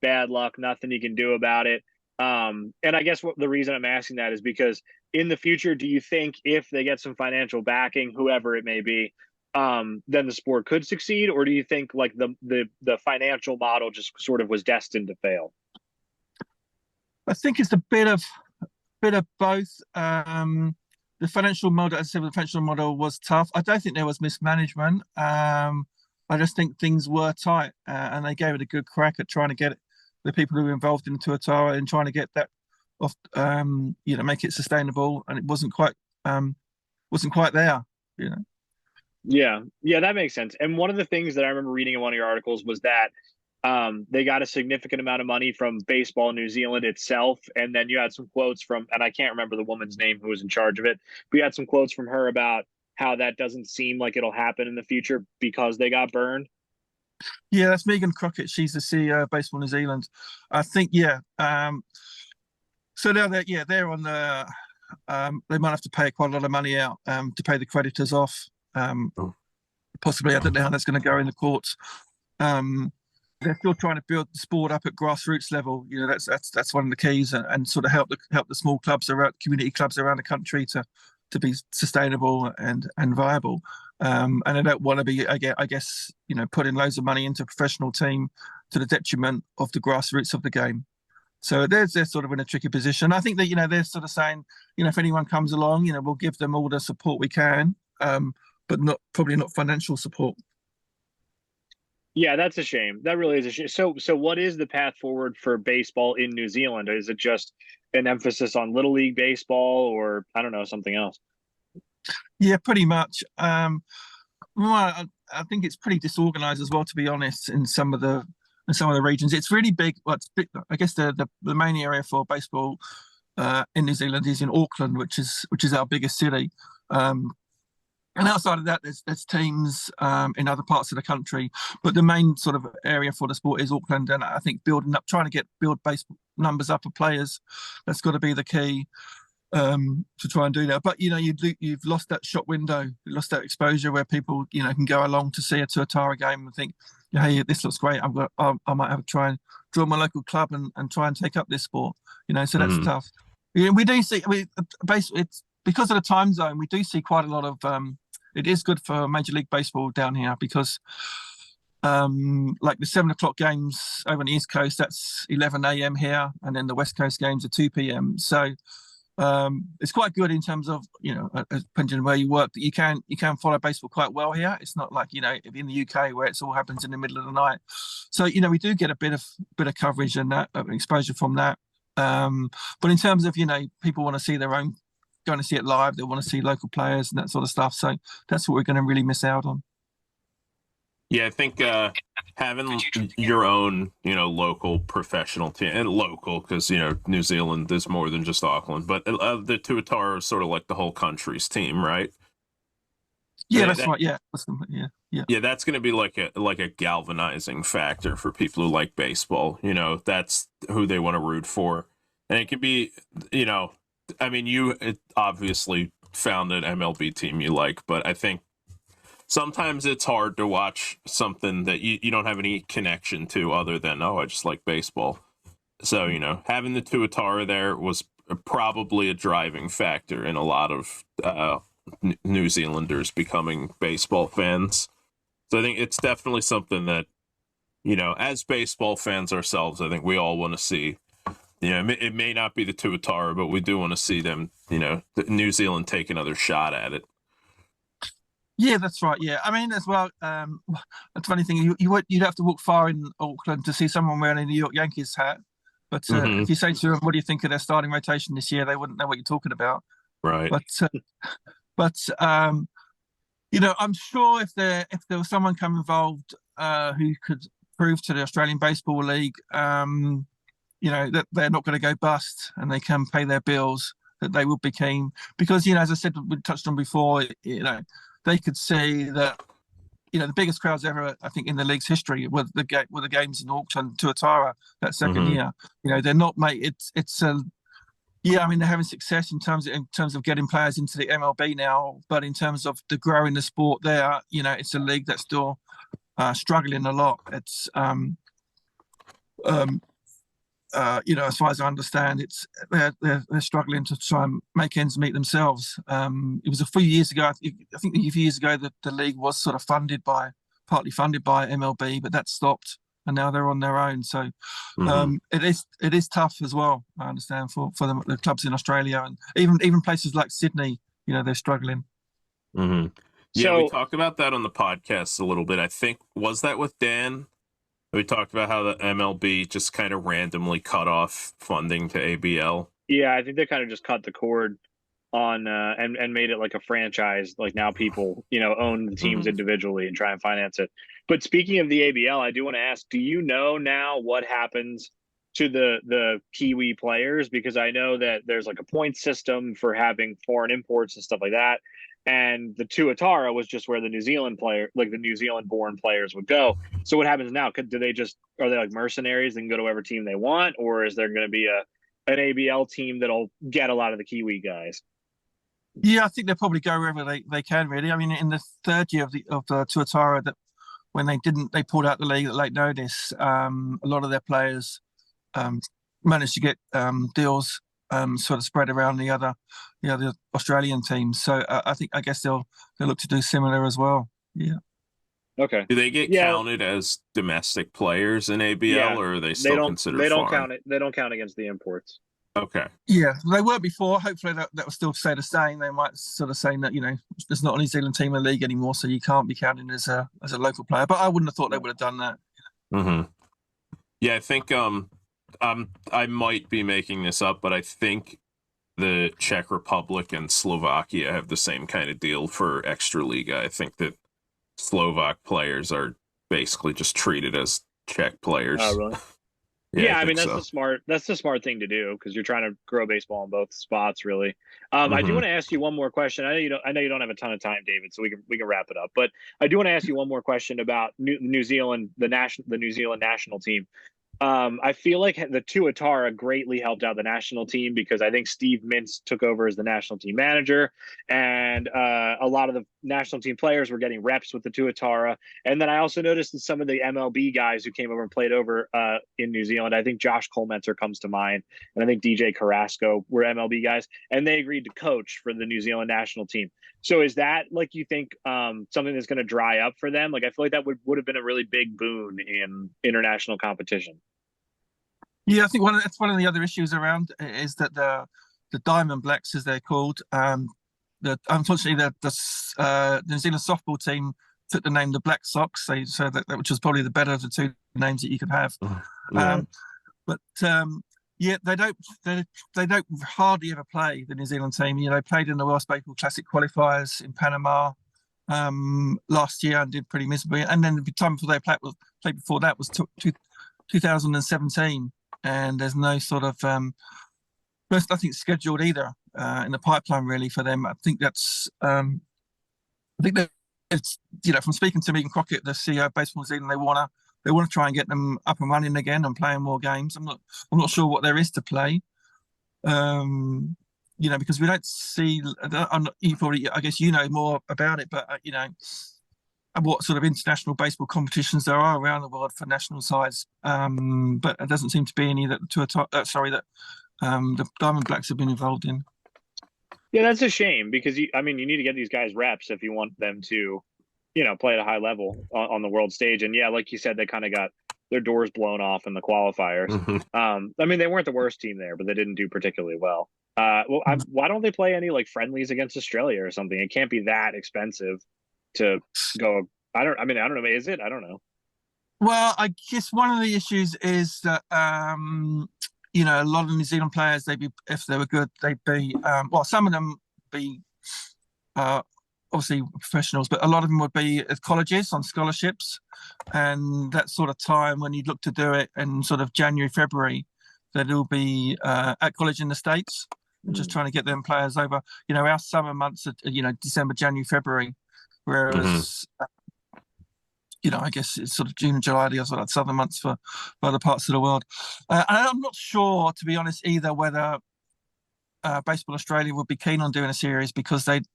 bad luck, nothing you can do about it? And I guess the reason I'm asking that is because in the future, do you think if they get some financial backing, whoever it may be, then the sport could succeed, or do you think like the financial model just sort of was destined to fail? I think it's a bit of both. The financial model, as I said, the financial model was tough. I don't think there was mismanagement. I just think things were tight, and they gave it a good crack at trying to get the people who were involved in the Tuatara and trying to get that off, make it sustainable, and it wasn't quite there. Yeah, that makes sense. And one of the things that I remember reading in one of your articles was that they got a significant amount of money from Baseball New Zealand itself. And then you had some quotes from, and I can't remember the woman's name who was in charge of it, but you had some quotes from her about how that doesn't seem like it'll happen in the future because they got burned. Yeah, that's Megan Crockett. She's the CEO of Baseball New Zealand. I think, yeah. So now they're on the, they might have to pay quite a lot of money out to pay the creditors off. Possibly, I don't know how that's going to go in the courts. They're still trying to build the sport up at grassroots level. That's one of the keys, and sort of help the small clubs around, community clubs around the country to be sustainable and viable. And I don't want to be, I guess, putting loads of money into a professional team to the detriment of the grassroots of the game. So they're sort of in a tricky position. I think that they're sort of saying, if anyone comes along, we'll give them all the support we can, but probably not financial support. Yeah, that's a shame. That really is a shame. So what is the path forward for baseball in New Zealand? Is it just an emphasis on Little League baseball, or I don't know, something else? Yeah, pretty much. Well, I think it's pretty disorganized as well, to be honest, in some of the regions. It's really big. Well, it's big. I guess the main area for baseball in New Zealand is in Auckland, which is our biggest city. And outside of that, there's teams in other parts of the country, but the main sort of area for the sport is Auckland. And I think trying to build baseball numbers up of players, that's got to be the key to try and do that. But you've lost that shop window, you lost that exposure where people can go along to see a Tuatara game and think, hey, this looks great. I might have to try and draw my local club and try and take up this sport. So that's tough. We do see it's because of the time zone. We do see quite a lot of. It is good for Major League Baseball down here because, like the 7 o'clock games over on the East Coast, that's 11 a.m. here, and then the West Coast games are 2 p.m. So it's quite good in terms of depending on where you work, that you can follow baseball quite well here. It's not like in the UK where it's all happens in the middle of the night. So we do get a bit of coverage and that exposure from that. But in terms of people want to see their own. Going to see it live, they want to see local players and that sort of stuff. So that's what we're going to really miss out on. Yeah, I think having your own, local professional team, and local because New Zealand is more than just Auckland, but the Tuatara is sort of like the whole country's team, right? Yeah, that's right. Yeah, yeah. That's going to be like a galvanizing factor for people who like baseball. That's who they want to root for, and it could be, I mean, you obviously found an MLB team you like, but I think sometimes it's hard to watch something that you don't have any connection to other than, I just like baseball. So, having the Tuatara there was probably a driving factor in a lot of New Zealanders becoming baseball fans. So I think it's definitely something that, as baseball fans ourselves, I think we all want to see. It may not be the Tuatara, but we do want to see them, New Zealand take another shot at it. Yeah, that's right. Yeah, I mean, as well, a funny thing, you'd have to walk far in Auckland to see someone wearing a New York Yankees hat. But if you say to them, "What do you think of their starting rotation this year?" they wouldn't know what you're talking about. Right. But I'm sure if there was someone come involved who could prove to the Australian Baseball League. that they're not going to go bust and they can pay their bills, that they would be keen because, as I said, we touched on before, they could see that, the biggest crowds ever, I think, in the league's history were the games in Auckland Tuatara that second year. They're not, mate. They're having success in terms of getting players into the MLB now, but in terms of the growing the sport there, it's a league that's still struggling a lot. It's as far as I understand, they're struggling to try and make ends meet themselves. It was a few years ago, I think a few years ago, that the league was sort of partly funded by MLB, but that stopped, and now they're on their own. So it is tough as well. I understand for the clubs in Australia, and even places like Sydney, they're struggling. Yeah, So, we talked about that on the podcast a little bit. I think, was that with Dan? We talked about how the MLB just kind of randomly cut off funding to ABL. yeah, I think they kind of just cut the cord on and made it like a franchise. Like now people, own the teams individually and try and finance it. But speaking of the ABL, I do want to ask, do you know now what happens to the Kiwi players? Because I know that there's like a point system for having foreign imports and stuff like that. And the Tuatara was just where the New Zealand born players would go. So what happens now? Are they like mercenaries and go to whatever team they want? Or is there going to be an ABL team that'll get a lot of the Kiwi guys? Yeah, I think they'll probably go wherever they can, really. I mean, in the third year of the Tuatara, that when they pulled out the league at late notice, a lot of their players managed to get deals sort of spread around the other Australian teams. So I guess they'll look to do similar as well. Yeah. Okay. Do they get counted as domestic players in ABL, or are they still considered foreign? They don't count it. They don't count against the imports. Okay. Yeah, they were before. Hopefully that will still stay the same. They might sort of say that there's not a New Zealand team in the league anymore, so you can't be counted as a local player. But I wouldn't have thought they would have done that. Yeah, I think I might be making this up, but I think the Czech Republic and Slovakia have the same kind of deal for Extraliga. I think that Slovak players are basically just treated as Czech players. Oh, really? Yeah, I mean that's the smart thing to do, because you're trying to grow baseball in both spots, really. I do want to ask you one more question. I know you don't have a ton of time, David, so we can wrap it up. But I do want to ask you one more question about New Zealand, the New Zealand national team. I feel like the Tuatara greatly helped out the national team, because I think Steve Mintz took over as the national team manager, and a lot of the national team players were getting reps with the Tuatara. And then I also noticed that some of the MLB guys who came over and played over in New Zealand, I think Josh Colmentor comes to mind, and I think DJ Carrasco were MLB guys, and they agreed to coach for the New Zealand national team. So is that, like, you think something that's going to dry up for them? Like, I feel like that would have been a really big boon in international competition. Yeah, I think that's one of the other issues around is that the Diamond Blacks, as they're called, unfortunately the New Zealand softball team took the name the Black Sox, so that which was probably the better of the two names that you could have. Yeah, they don't hardly ever play, the New Zealand team. They played in the World Baseball Classic qualifiers in Panama last year and did pretty miserably. And then the time before they played before that was 2017. And there's no sort of nothing scheduled either in the pipeline really for them. I think that's it's from speaking to Megan Crockett, the CEO of Baseball New Zealand, they want to try and get them up and running again and playing more games. I'm not sure what there is to play, because we don't see. You probably, I guess, more about it, but what sort of international baseball competitions there are around the world for national sides, but it doesn't seem to be any that the Diamond Blacks have been involved in. Yeah, that's a shame, because you need to get these guys reps if you want them to, play at a high level on the world stage. And yeah, like you said, they kind of got their doors blown off in the qualifiers. They weren't the worst team there, but they didn't do particularly well. Why don't they play any like friendlies against Australia or something? It can't be that expensive to go. I don't know. Is it? I don't know. Well, I guess one of the issues is that a lot of New Zealand players, if they were good, they'd be some of them be obviously professionals, but a lot of them would be at colleges on scholarships, and that sort of time when you'd look to do it in sort of January, February, that will be at college in the States, just trying to get them players over. Our summer months are, December, January, February, whereas I guess it's sort of June and July, the sort of southern months for other parts of the world. And I'm not sure, to be honest, either whether Baseball Australia would be keen on doing a series, because they'd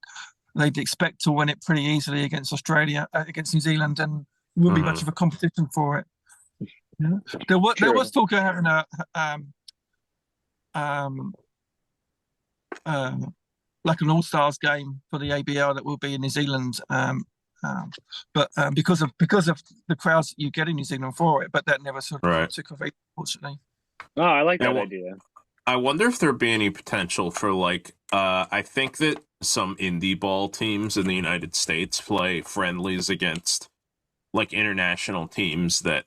expect to win it pretty easily against New Zealand, and wouldn't be much of a competition for it. There was talk of having like an All-Stars game for the ABL that will be in New Zealand. But because of the crowds that you get in New Zealand for it, but that never sort of took off, unfortunately. Oh, I like that idea. I wonder if there'd be any potential for I think that some indie ball teams in the United States play friendlies against international teams that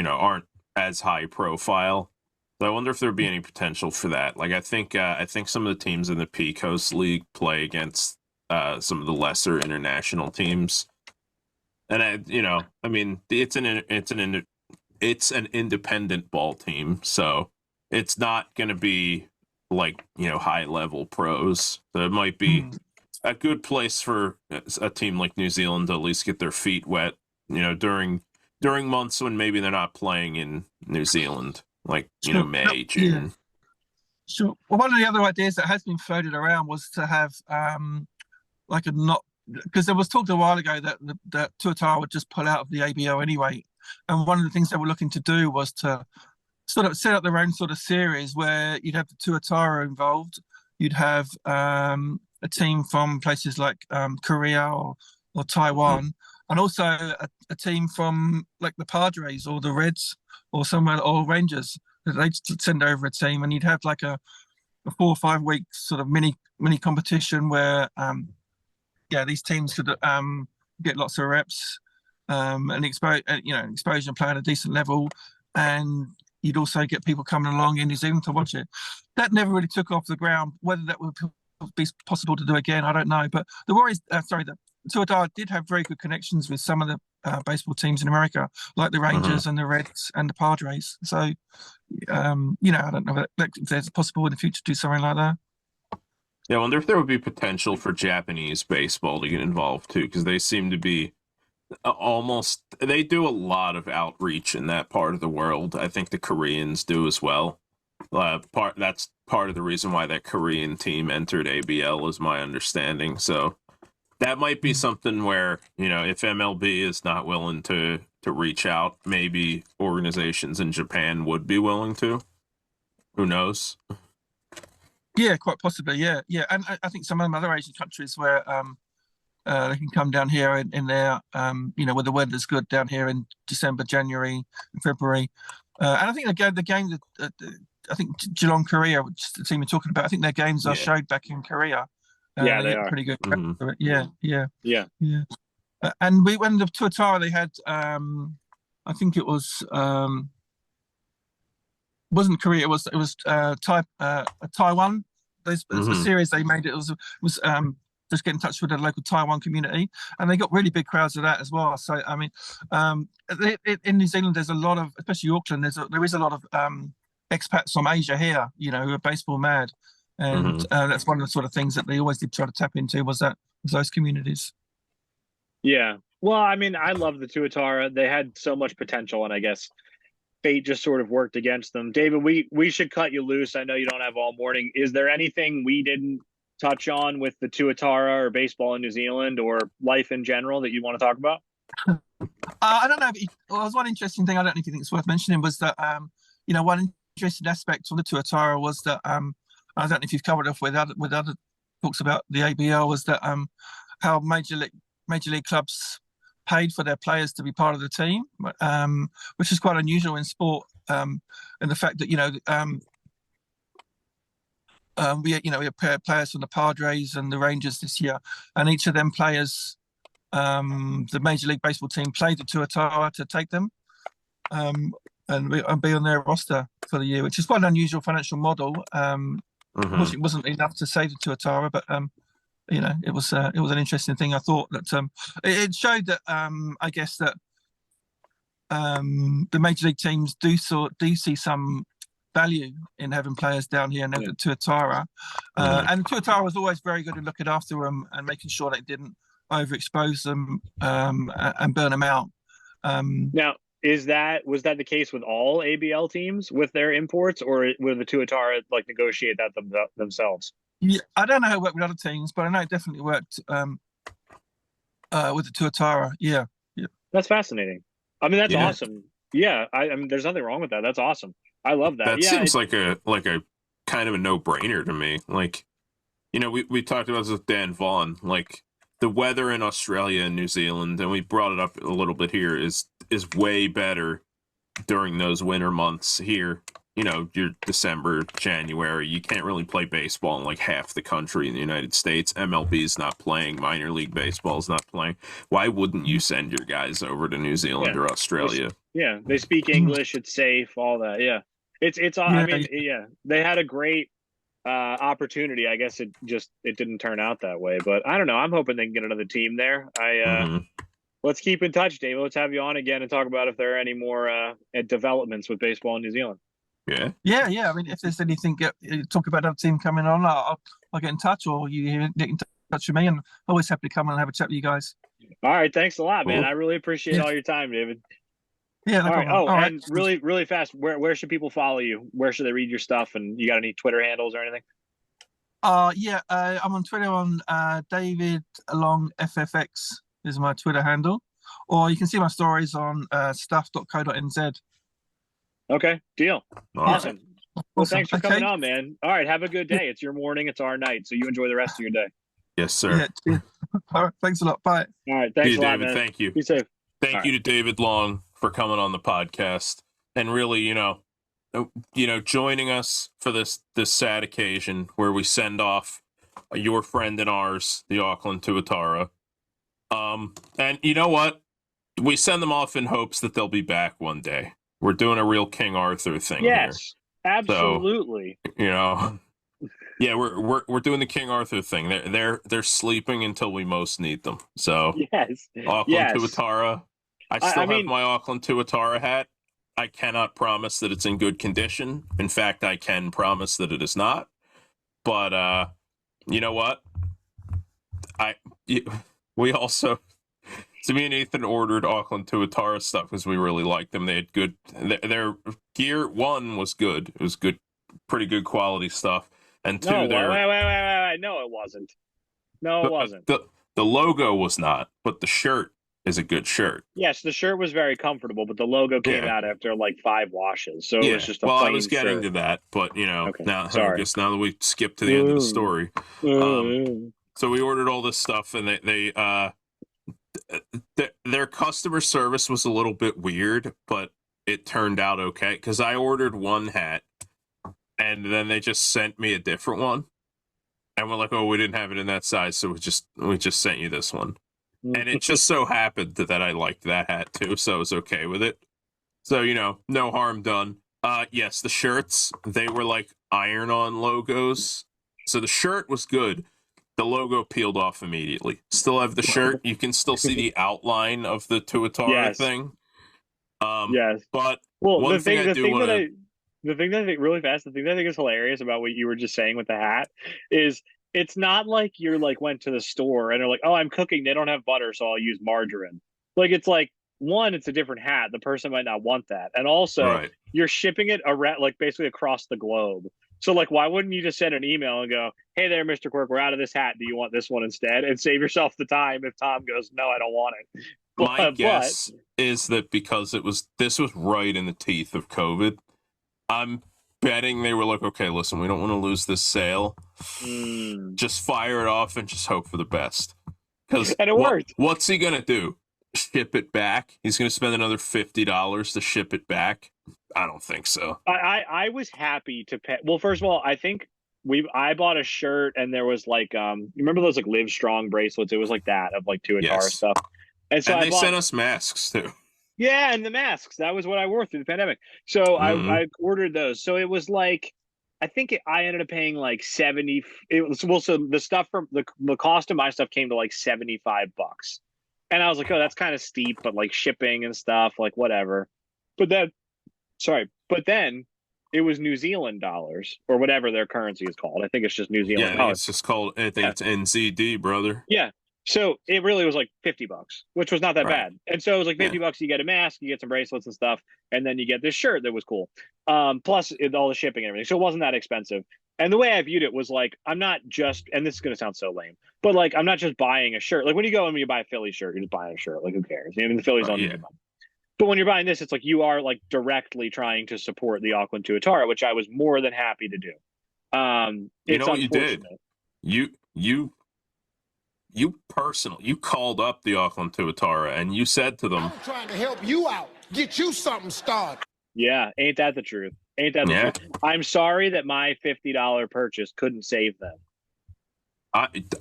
aren't as high profile. So I wonder if there'd be any potential for that. I think some of the teams in the P-Coast League play against some of the lesser international teams. And it's an independent ball team, so it's not going to be high level pros. So it might be a good place for a team like New Zealand to at least get their feet wet, during months when maybe they're not playing in New Zealand, May, June. Yeah. Sure. Well, one of the other ideas that has been floated around was to have because there was talk a while ago that Tuatara would just pull out of the ABO anyway, and one of the things they were looking to do was to sort of set up their own sort of series where you'd have the Tuatara involved, you'd have a team from places like Korea or Taiwan, and also a team from the Padres or the Reds or somewhere, or Rangers, that they'd send over a team, and you'd have a 4 or 5 week sort of mini competition where these teams could get lots of reps and exposure and play at a decent level, and you'd also get people coming along in New Zealand to watch it. That never really took off the ground. Whether that would be possible to do again, I don't know. But the Tuatara did have very good connections with some of the baseball teams in America, like the Rangers and the Reds and the Padres. So, I don't know if there's possible in the future to do something like that. Yeah, I wonder if there would be potential for Japanese baseball to get involved too, because they seem to be they do a lot of outreach in that part of the world. I think the Koreans do as well. That's part of the reason why that Korean team entered ABL, is my understanding. So that might be something where, if MLB is not willing to reach out, maybe organizations in Japan would be willing to. Who knows? Yeah, quite possibly. Yeah. And I think some of the other Asian countries where they can come down here in there, where the weather's good down here in December, January, and February. And I think the game that I think Geelong, Korea, which is the team we're talking about, I think their games are showed back in Korea. They are pretty good. Yeah. And when the Tuatara, they had, I think it was. Wasn't Korea? It was Taiwan. There's a series they made. It was just get in touch with the local Taiwan community, and they got really big crowds of that as well. So I mean, in New Zealand, there's a lot of, especially Auckland, there is a lot of expats from Asia here, who are baseball mad, and that's one of the sort of things that they always did try to tap into was those communities. Yeah, well, I mean, I love the Tuatara. They had so much potential, and I guess fate just sort of worked against them. David, we should cut you loose. I know you don't have all morning. Is there anything we didn't touch on with the Tuatara or baseball in New Zealand or life in general that you want to talk about? I don't know. Well, there's one interesting thing I don't know if you think it's worth mentioning was that, one interesting aspect of the Tuatara was that, I don't know if you've covered off with other talks about the ABL, was that how major league clubs paid for their players to be part of the team, which is quite unusual in sport. And the fact that we had players from the Padres and the Rangers this year, and each of them players, the Major League Baseball team played the Tuatara to take them and be on their roster for the year, which is quite an unusual financial model. It wasn't enough to save the Tuatara, but it was an interesting thing. I thought that it showed that I guess that the major league teams do see some value in having players down here and at Tuatara. And Tuatara was always very good at looking after them and making sure they didn't overexpose them and burn them out. Now, was that the case with all ABL teams with their imports, or would the Tuatara like negotiate that themselves? Yeah, I don't know how it worked with other teams, but I know it definitely worked with the Tuatara. Yeah. That's fascinating. I mean, that's awesome. Yeah, I mean, there's nothing wrong with that. That's awesome. I love that. That seems like a kind of a no-brainer to me. Like, you know, we talked about this with Dan Vaughn. Like, the weather in Australia and New Zealand, and we brought it up a little bit here, is way better during those winter months here. You know, your December, January, you can't really play baseball in like half the country in the United States. MLB is not playing. Minor League Baseball is not playing. Why wouldn't you send your guys over to New Zealand or Australia? They speak English. It's safe. All that. Yeah, it's. I mean, they had a great opportunity. I guess it didn't turn out that way. But I don't know. I'm hoping they can get another team there. Let's keep in touch, David. Let's have you on again and talk about if there are any more developments with baseball in New Zealand. Yeah. I mean, if there's anything, talk about another team coming on, I'll get in touch, or you get in touch with me, and always happy to come and have a chat with you guys. All right, thanks a lot, man. I really appreciate all your time, David. Yeah, no problem. All right. Really, really fast. Where should people follow you? Where should they read your stuff? And you got any Twitter handles or anything? I'm on Twitter on David Long FFX is my Twitter handle, or you can see my stories on stuff.co.nz. Okay, deal. Awesome. Well, thanks for coming Okay. on, man. All right, have a good day. It's your morning, it's our night, so you enjoy the rest of your day. Yes, sir. Yeah. All right, thanks a lot. Bye. All right, thanks a lot, David. man. Thank you. Be safe. Thank you to David Long for coming on the podcast and really, joining us for this sad occasion where we send off your friend and ours, the Auckland Tuatara. And you know what? We send them off in hopes that they'll be back one day. We're doing a real King Arthur thing here. Yes, absolutely. So, we're doing the King Arthur thing. They're sleeping until we most need them. So yes, Auckland Tuatara. I still have my Auckland Tuatara hat. I cannot promise that it's in good condition. In fact, I can promise that it is not. But you know what? We also. So me and Ethan ordered Auckland Tuatara stuff because we really liked them. They had good. Their gear, one, was good. It was good, pretty good quality stuff. And two, wait. No, it wasn't. No, it wasn't. The logo was not, but the shirt is a good shirt. Yes, the shirt was very comfortable, but the logo came out after like 5 washes, so it was just a plain I was getting shirt. to that, but now sorry. I guess now that we skipped to the end of the story, so we ordered all this stuff, and their customer service was a little bit weird, but it turned out okay because I ordered one hat, and then they just sent me a different one, and we're like, "Oh, we didn't have it in that size, so we just sent you this one." And it just so happened that I liked that hat too, so I was okay with it. So no harm done. Yes, the shirts, they were like iron-on logos, so the shirt was good. The logo peeled off immediately. Still have the shirt. You can still see the outline of the Tuatara thing. Yes. But the thing that I think really fast, the thing that I think is hilarious about what you were just saying with the hat is it's not like you're like went to the store and they're like, oh, I'm cooking. They don't have butter, so I'll use margarine. Like, it's like, one, it's a different hat. The person might not want that. And also you're shipping it around, like basically across the globe. So, like, why wouldn't you just send an email and go, hey there, Mr. Quirk, we're out of this hat. Do you want this one instead? And save yourself the time if Tom goes, no, I don't want it. My guess is that because this was right in the teeth of COVID, I'm betting they were like, okay, listen, we don't want to lose this sale. Just fire it off and just hope for the best. And it worked. What's he going to do? Ship it back? He's going to spend another $50 to ship it back? I don't think so. I was happy to pay. Well, first of all, I think I bought a shirt and there was like you remember those like Live Strong bracelets? It was like that of like Tuatara stuff. And so they sent us masks too. Yeah, and the masks. That was what I wore through the pandemic. So I ordered those. So it was like I think I ended up paying like 70. So the stuff from the cost of my stuff came to like $75. And I was like, oh, that's kind of steep, but like shipping and stuff, like whatever. But then it was New Zealand dollars or whatever their currency is called. I think it's just New Zealand Yeah, I think dollars. it's just called. I think it's NZD, brother. Yeah. So it really was like $50, which was not that Right. bad. And so it was like $50. You get a mask, you get some bracelets and stuff, and then you get this shirt that was cool. Plus all the shipping and everything. So it wasn't that expensive. And the way I viewed it was like, I'm not just, and this is going to sound so lame, but like, I'm not just buying a shirt. Like when you go and you buy a Phillies shirt, you're just buying a shirt. Like who cares? I mean, the Phillies don't need your money. But when you're buying this, it's like you are like directly trying to support the Auckland Tuatara, which I was more than happy to do. You know what you did? You personally, you called up the Auckland Tuatara and you said to them, I'm trying to help you out. Get you something started. Yeah, ain't that the truth? Ain't that the truth? I'm sorry that my $50 purchase couldn't save them.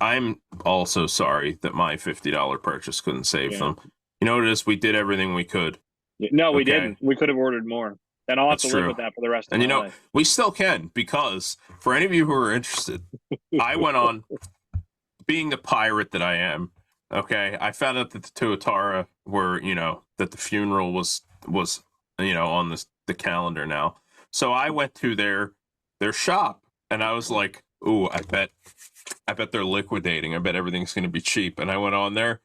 I'm also sorry that my $50 purchase couldn't save them. You know what it is? We did everything we could. No, we didn't. We could have ordered more. And I'll have to live with that for the rest of my life. We still can, because for any of you who are interested, I went on, being the pirate that I am, okay, I found out that the Tuatara were, that the funeral was on the calendar now. So I went to their shop and I was like, ooh, I bet they're liquidating. I bet everything's going to be cheap. And I went on there.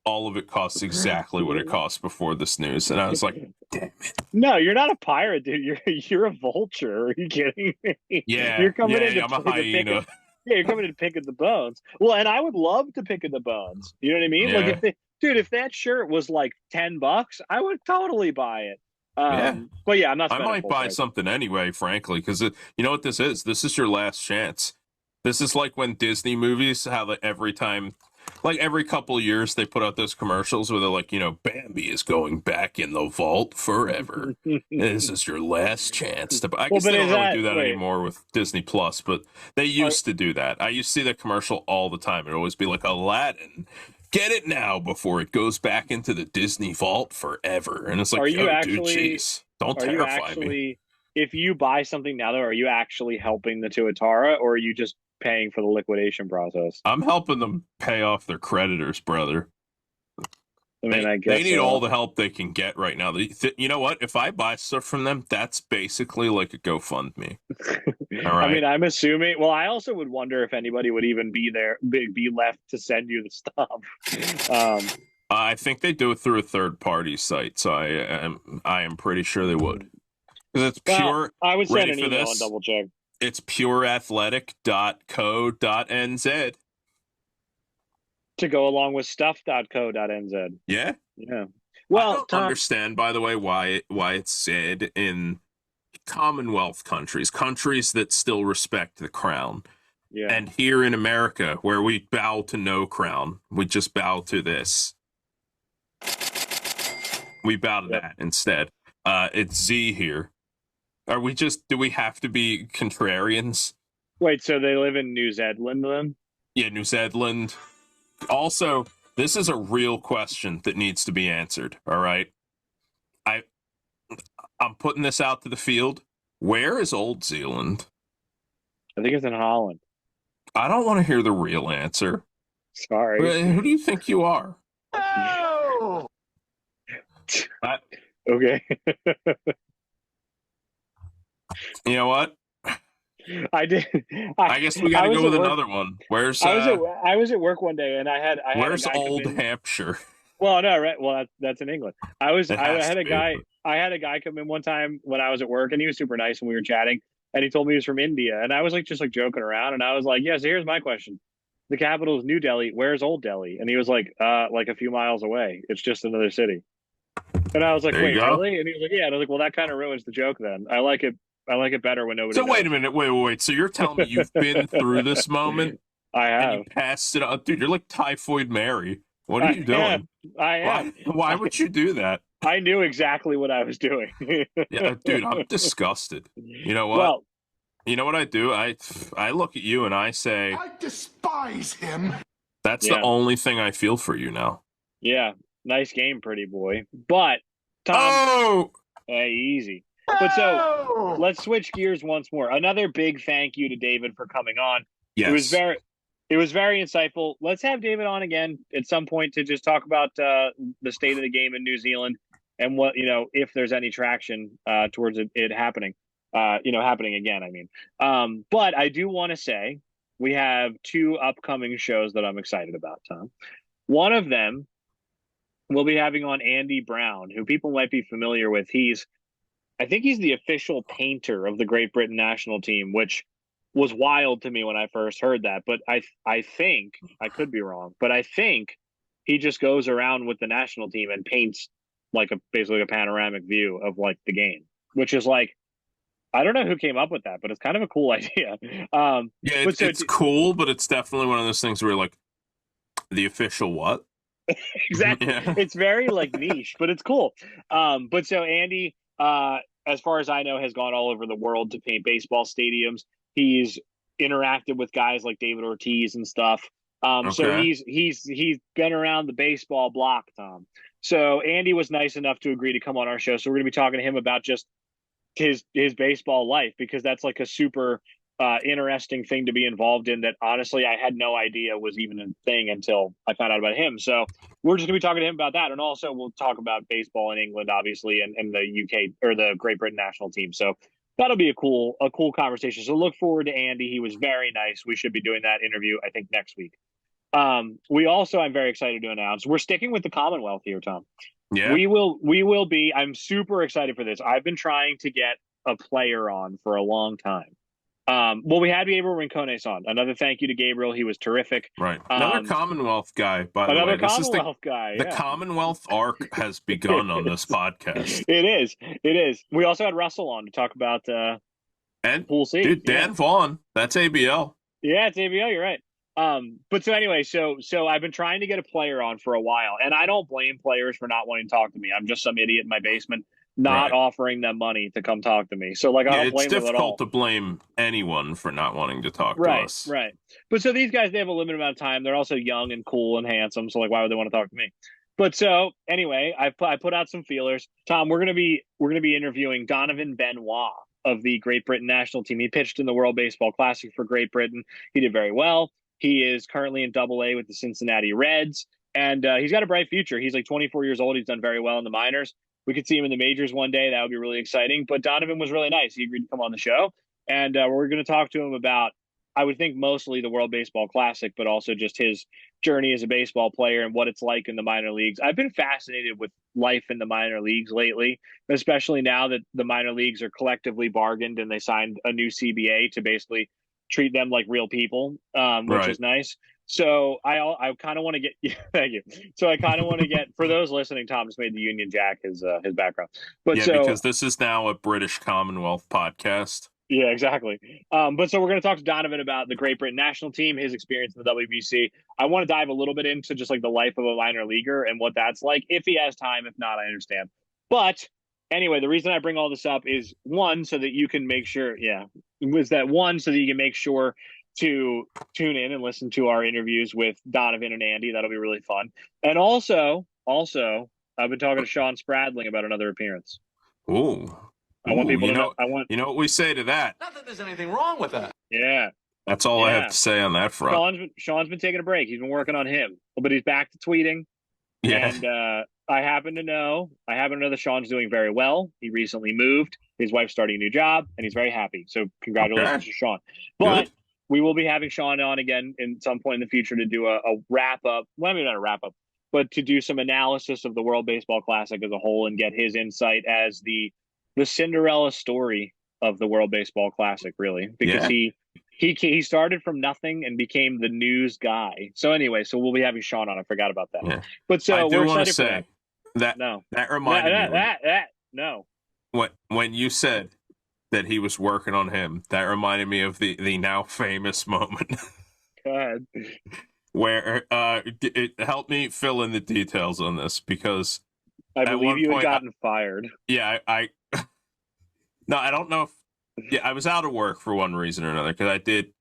All of it costs exactly what it cost before this news. And I was like, damn it. No, you're not a pirate, dude. You're a vulture. Are you kidding me? Yeah. You're coming in I'm a hyena. You're coming in to pick at the bones. Well, and I would love to pick at the bones. You know what I mean? Yeah. Like if that shirt was like $10, I would totally buy it. But yeah, I'm not. I might buy something anyway, frankly, because you know what this is? This is your last chance. This is like when Disney movies have every couple of years they put out those commercials where they're like, Bambi is going back in the vault forever. This is your last chance to buy. I guess they don't really do that anymore with Disney Plus, but they used to do that. I used to see that commercial all the time. It'd always be like, Aladdin, get it now before it goes back into the Disney vault forever. And it's like, dude, jeez, don't terrify me. If you buy something now, though, are you actually helping the Tuatara, or are you just paying for the liquidation process? I'm helping them pay off their creditors, brother. I mean, I guess they need all the help they can get right now. You know what? If I buy stuff from them, that's basically like a GoFundMe. All right. I mean, I'm assuming. Well, I also would wonder if anybody would even be left to send you the stuff. I think they do it through a third-party site, so I am pretty sure they would. Because it's pure. I would send an email and double check. It's pureathletic.co.nz. To go along with stuff.co.nz. Yeah. Yeah. Well, I don't understand, by the way, why it's said in Commonwealth countries that still respect the crown. Yeah. And here in America, where we bow to no crown, we just bow to this. We bow to that instead. It's Z here. Do we have to be contrarians? Wait, so they live in New Zealand then? Yeah, New Zealand. Also, this is a real question that needs to be answered, all right? I'm putting this out to the field. Where is Old Zealand? I think it's in Holland. I don't want to hear the real answer. Sorry. Who do you think you are? Oh! Okay. You know what? I did. I guess we got to go with another one. Where's? I was at work one day and I had where's Old Hampshire? Well, no, right. Well, that's in England. I had a guy come in one time when I was at work, and he was super nice when we were chatting, and he told me he was from India, and I was just joking around, and I was like, yeah, so here's my question. The capital is New Delhi. Where's Old Delhi? And he was like a few miles away. It's just another city. And I was like, wait, really? And he was like, yeah. And I was like, well, that kind of ruins the joke then. I like it better when nobody knows. Wait a minute. Wait. So you're telling me you've been through this moment? I have. And you passed it on. Dude, you're like Typhoid Mary. What are you doing? I am. Why would you do that? I knew exactly what I was doing. Yeah, dude, I'm disgusted. You know what? Well, you know what I do? I look at you and I say, I despise him. That's the only thing I feel for you now. Yeah. Nice game, pretty boy. But Tom, hey, easy. But so let's switch gears once more. Another big thank you to David for coming on. Yes. It was very insightful. Let's have David on again at some point to just talk about the state of the game in New Zealand and what, if there's any traction towards it happening, happening again. I mean, but I do want to say we have 2 upcoming shows that I'm excited about, Tom. One of them we'll be having on Andy Brown, who people might be familiar with. I think he's the official painter of the Great Britain national team, which was wild to me when I first heard that. But I think, I could be wrong, but I think he just goes around with the national team and paints like basically a panoramic view of like the game, which is like, I don't know who came up with that, but it's kind of a cool idea. Yeah, it's cool, but it's definitely one of those things where you're like, the official what? Exactly. Yeah. It's very like niche, but it's cool. But so Andy, as far as I know, has gone all over the world to paint baseball stadiums. He's interacted with guys like David Ortiz and stuff. So he's been around the baseball block, Tom. So Andy was nice enough to agree to come on our show. So we're going to be talking to him about just his baseball life, because that's like a super interesting thing to be involved in that honestly I had no idea was even a thing until I found out about him. So we're just gonna be talking to him about that, and also we'll talk about baseball in England, obviously, and the UK or the Great Britain national team. So that'll be a cool conversation. So look forward to Andy. He was very nice. We should be doing that interview, I think, next week. We also, I'm very excited to announce, we're sticking with the Commonwealth here, Tom. Yeah. We will be. I'm super excited for this. I've been trying to get a player on for a long time. We had Gabriel Rincones on. Another thank you to Gabriel. He was terrific. Right. Another Commonwealth guy, by the way. Another Commonwealth guy. The Commonwealth arc has begun on this podcast. It is. We also had Russell on to talk about and Pool C. Dude, Dan Vaughn. That's ABL. Yeah, it's ABL. You're right. But so anyway, so I've been trying to get a player on for a while, and I don't blame players for not wanting to talk to me. I'm just some idiot in my basement not offering them money to come talk to me. So like, I don't blame them at all. It's difficult to blame anyone for not wanting to talk to us. Right. But so these guys, they have a limited amount of time. They're also young and cool and handsome. So like, why would they want to talk to me? But so anyway, I put out some feelers. Tom, we're gonna be interviewing Donovan Benoit of the Great Britain national team. He pitched in the World Baseball Classic for Great Britain. He did very well. He is currently in Double-A with the Cincinnati Reds, and he's got a bright future. He's like 24 years old. He's done very well in the minors. We could see him in the majors one day. That would be really exciting. But Donovan was really nice. He agreed to come on the show. And we're going to talk to him about, I would think, mostly the World Baseball Classic, but also just his journey as a baseball player and what it's like in the minor leagues. I've been fascinated with life in the minor leagues lately, especially now that the minor leagues are collectively bargained and they signed a new CBA to basically treat them like real people, which is nice. So I kind of want to get thank you. So I kind of want to get, for those listening, Tom just made the Union Jack his background. But yeah, because this is now a British Commonwealth podcast. Yeah, exactly. But so we're going to talk to Donovan about the Great Britain national team, his experience in the WBC. I want to dive a little bit into just like the life of a minor leaguer and what that's like. If he has time, if not, I understand. But anyway, the reason I bring all this up is so that you can make sure to tune in and listen to our interviews with Donovan and Andy. That'll be really fun. And also, I've been talking to Sean Spradling about another appearance. Ooh. I want people to know. You know what we say to that? Not that there's anything wrong with that. Yeah. That's all I have to say on that front. Sean's been taking a break. He's been working on him, but he's back to tweeting. Yeah. And I happen to know that Sean's doing very well. He recently moved. His wife's starting a new job, and he's very happy. So congratulations to Sean. But we will be having Sean on again in some point in the future to do a wrap up. Well, maybe not a wrap up, but to do some analysis of the World Baseball Classic as a whole and get his insight as the Cinderella story of the World Baseball Classic, really, because he started from nothing and became the news guy. So anyway, we'll be having Sean on. I forgot about that. Yeah. But so we're excited for that. That reminded me. No. When you said that he was working on him, that reminded me of the now famous moment. Go ahead. Where it helped me fill in the details on this, because I believe you had gotten fired. Yeah, no, I don't know if. Yeah, I was out of work for one reason or another, because I did.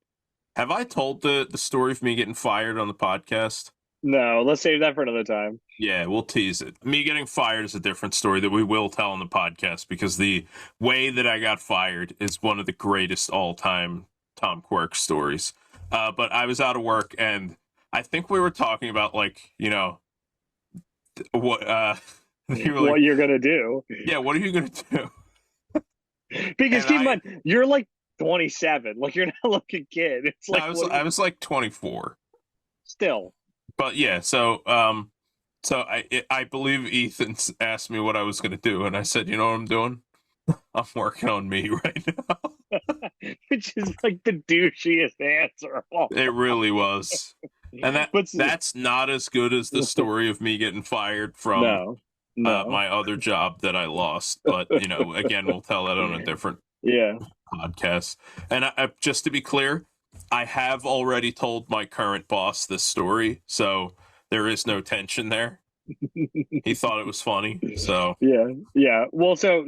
Have I told the story of me getting fired on the podcast? No, let's save that for another time. Yeah, we'll tease it. Me getting fired is a different story that we will tell on the podcast, because the way that I got fired is one of the greatest all-time Tom Quirk stories. But I was out of work, and I think we were talking about, like, what You were what like, you're gonna do. yeah, what are you gonna do? Because And keep in mind, you're like 27. Like you're not like a kid. It's like I was like 24. still. But yeah, so I believe Ethan asked me what I was gonna do, and I said, you know what I'm doing? I'm working on me right now. Which is like the douchiest answer of all. It really was. And that's not as good as the story of me getting fired from no. my other job that I lost. But, you know, again, we'll tell that on a different Yeah. podcast. And just to be clear, I have already told my current boss this story, so there is no tension there. He thought it was funny, so Yeah. Well, so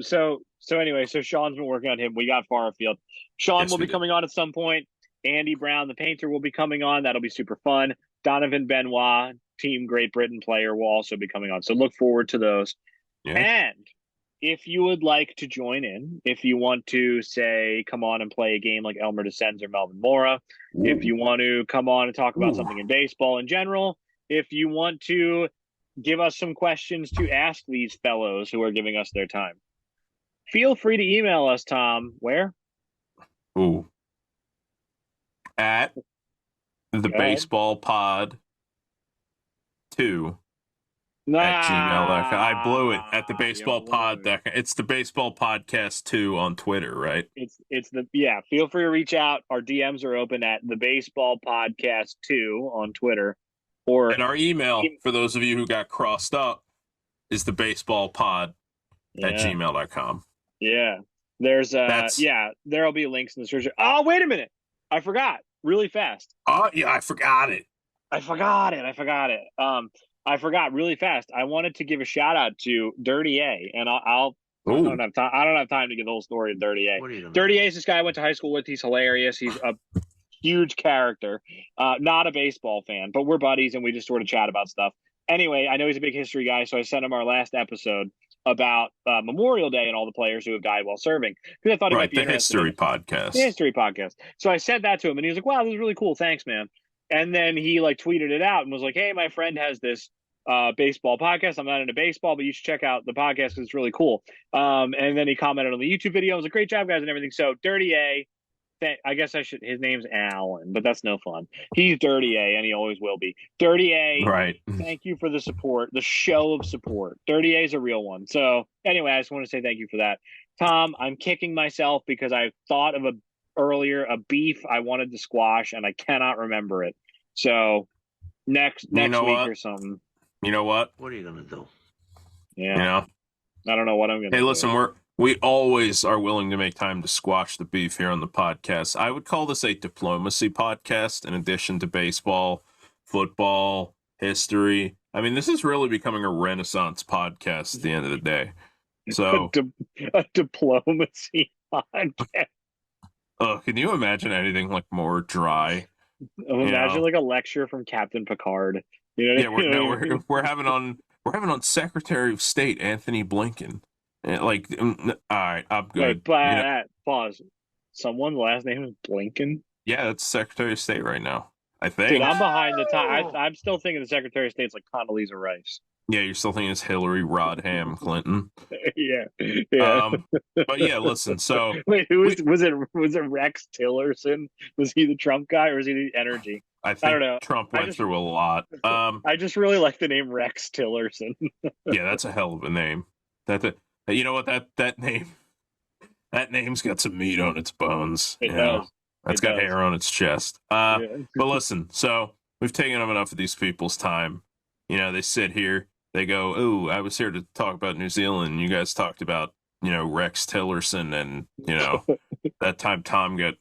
anyway, so Sean's been working on him. We got far afield. Sean Yes, will we be did. coming on at some point. Andy Brown, the painter, will be coming on. That'll be super fun. Donovan Benoit, Team Great Britain player, will also be coming on. So look forward to those. yeah. And if you would like to join in, if you want to say come on and play a game like Elmer Descends or Melvin Mora, if you want to come on and talk about something in baseball in general, if you want to give us some questions to ask these fellows who are giving us their time, feel free to email us, Tom. Where? Ooh. At the baseball pod 2 at gmail.com. I blew it at the baseball pod. It's the baseball podcast 2 on Twitter, right? It's the feel free to reach out. Our DMs are open at the baseball podcast 2 on Twitter. And our email, for those of you who got crossed up, is the baseball pod at gmail.com. Yeah. There's there'll be links in the description. Oh, wait a minute. I forgot really fast. Oh, yeah, I forgot it. I forgot really fast. I wanted to give a shout out to Dirty A, and I don't have time. I don't have time to get the whole story of Dirty A. Dirty A is this guy I went to high school with. He's hilarious. He's a huge character. Not a baseball fan, but we're buddies and we just sort of chat about stuff. Anyway, I know he's a big history guy, so I sent him our last episode about Memorial Day and all the players who have died while serving, because I thought he might be interested. The history podcast. So I said that to him, and he was like, "Wow, this is really cool. Thanks, man." And then he like tweeted it out and was like, "Hey, my friend has this baseball podcast. I'm not into baseball, but you should check out the podcast because it's really cool." And then he commented on the YouTube video. It was a great job, guys, and everything. So Dirty A. I guess I should. His name's Alan, but that's no fun. He's Dirty A, and he always will be. Dirty A, right? Thank you for the support, the show of support. Dirty A is a real one. So anyway, I just want to say thank you for that, Tom. I'm kicking myself because I thought of a beef I wanted to squash, and I cannot remember it. So next week or something. You know what? What are you gonna do? Yeah. You know? I don't know what I'm gonna do. Hey, listen, we always are willing to make time to squash the beef here on the podcast. I would call this a diplomacy podcast in addition to baseball, football, history. I mean, this is really becoming a Renaissance podcast at the end of the day. So a diplomacy podcast. Oh, can you imagine anything like more dry? Imagine like a lecture from Captain Picard. You know, we're having on Secretary of State Anthony Blinken. Like, all right, I'm good. Wait, pause. Someone's last name is Blinken? Yeah, that's Secretary of State right now, I think. Dude, I'm behind the time. I'm still thinking the Secretary of State's like Condoleezza Rice. Yeah, you're still thinking it's Hillary Rodham Clinton. Yeah. But yeah, listen. So wait, was it Rex Tillerson? Was he the Trump guy or was he the energy? I don't know. Trump went through a lot. I just really like the name Rex Tillerson. Yeah, that's a hell of a name. You know what, that name's got some meat on its bones. It does. That's got hair on its chest. But listen, so we've taken up enough of these people's time. You know, they sit here, they go, "Oh, I was here to talk about New Zealand. You guys talked about, Rex Tillerson, and that time Tom got,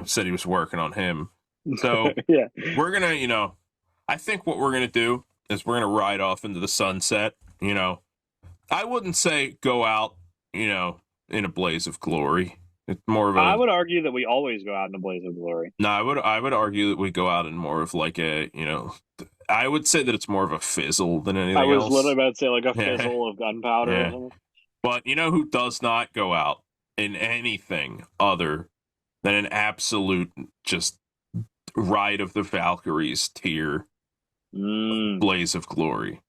said he was working on him." So we're gonna, I think what we're gonna do is we're gonna ride off into the sunset. I wouldn't say go out, in a blaze of glory. It's more of I would argue that we always go out in a blaze of glory. No, I would argue that we go out in more of like a, I would say that it's more of a fizzle than anything else. I was literally about to say like a fizzle of gunpowder or something. But you know who does not go out in anything other than an absolute just Ride of the Valkyries tier blaze of glory?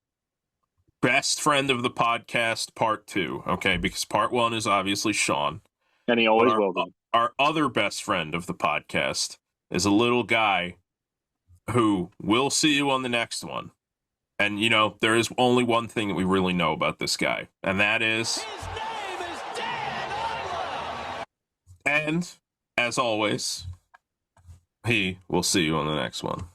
best friend of the podcast, part 2. Okay, because part 1 is obviously Sean. And he always will be. Our other best friend of the podcast is a little guy who will see you on the next one. And, you know, there is only one thing that we really know about this guy, and that is... His name is Dan Arlo! And, as always, he will see you on the next one.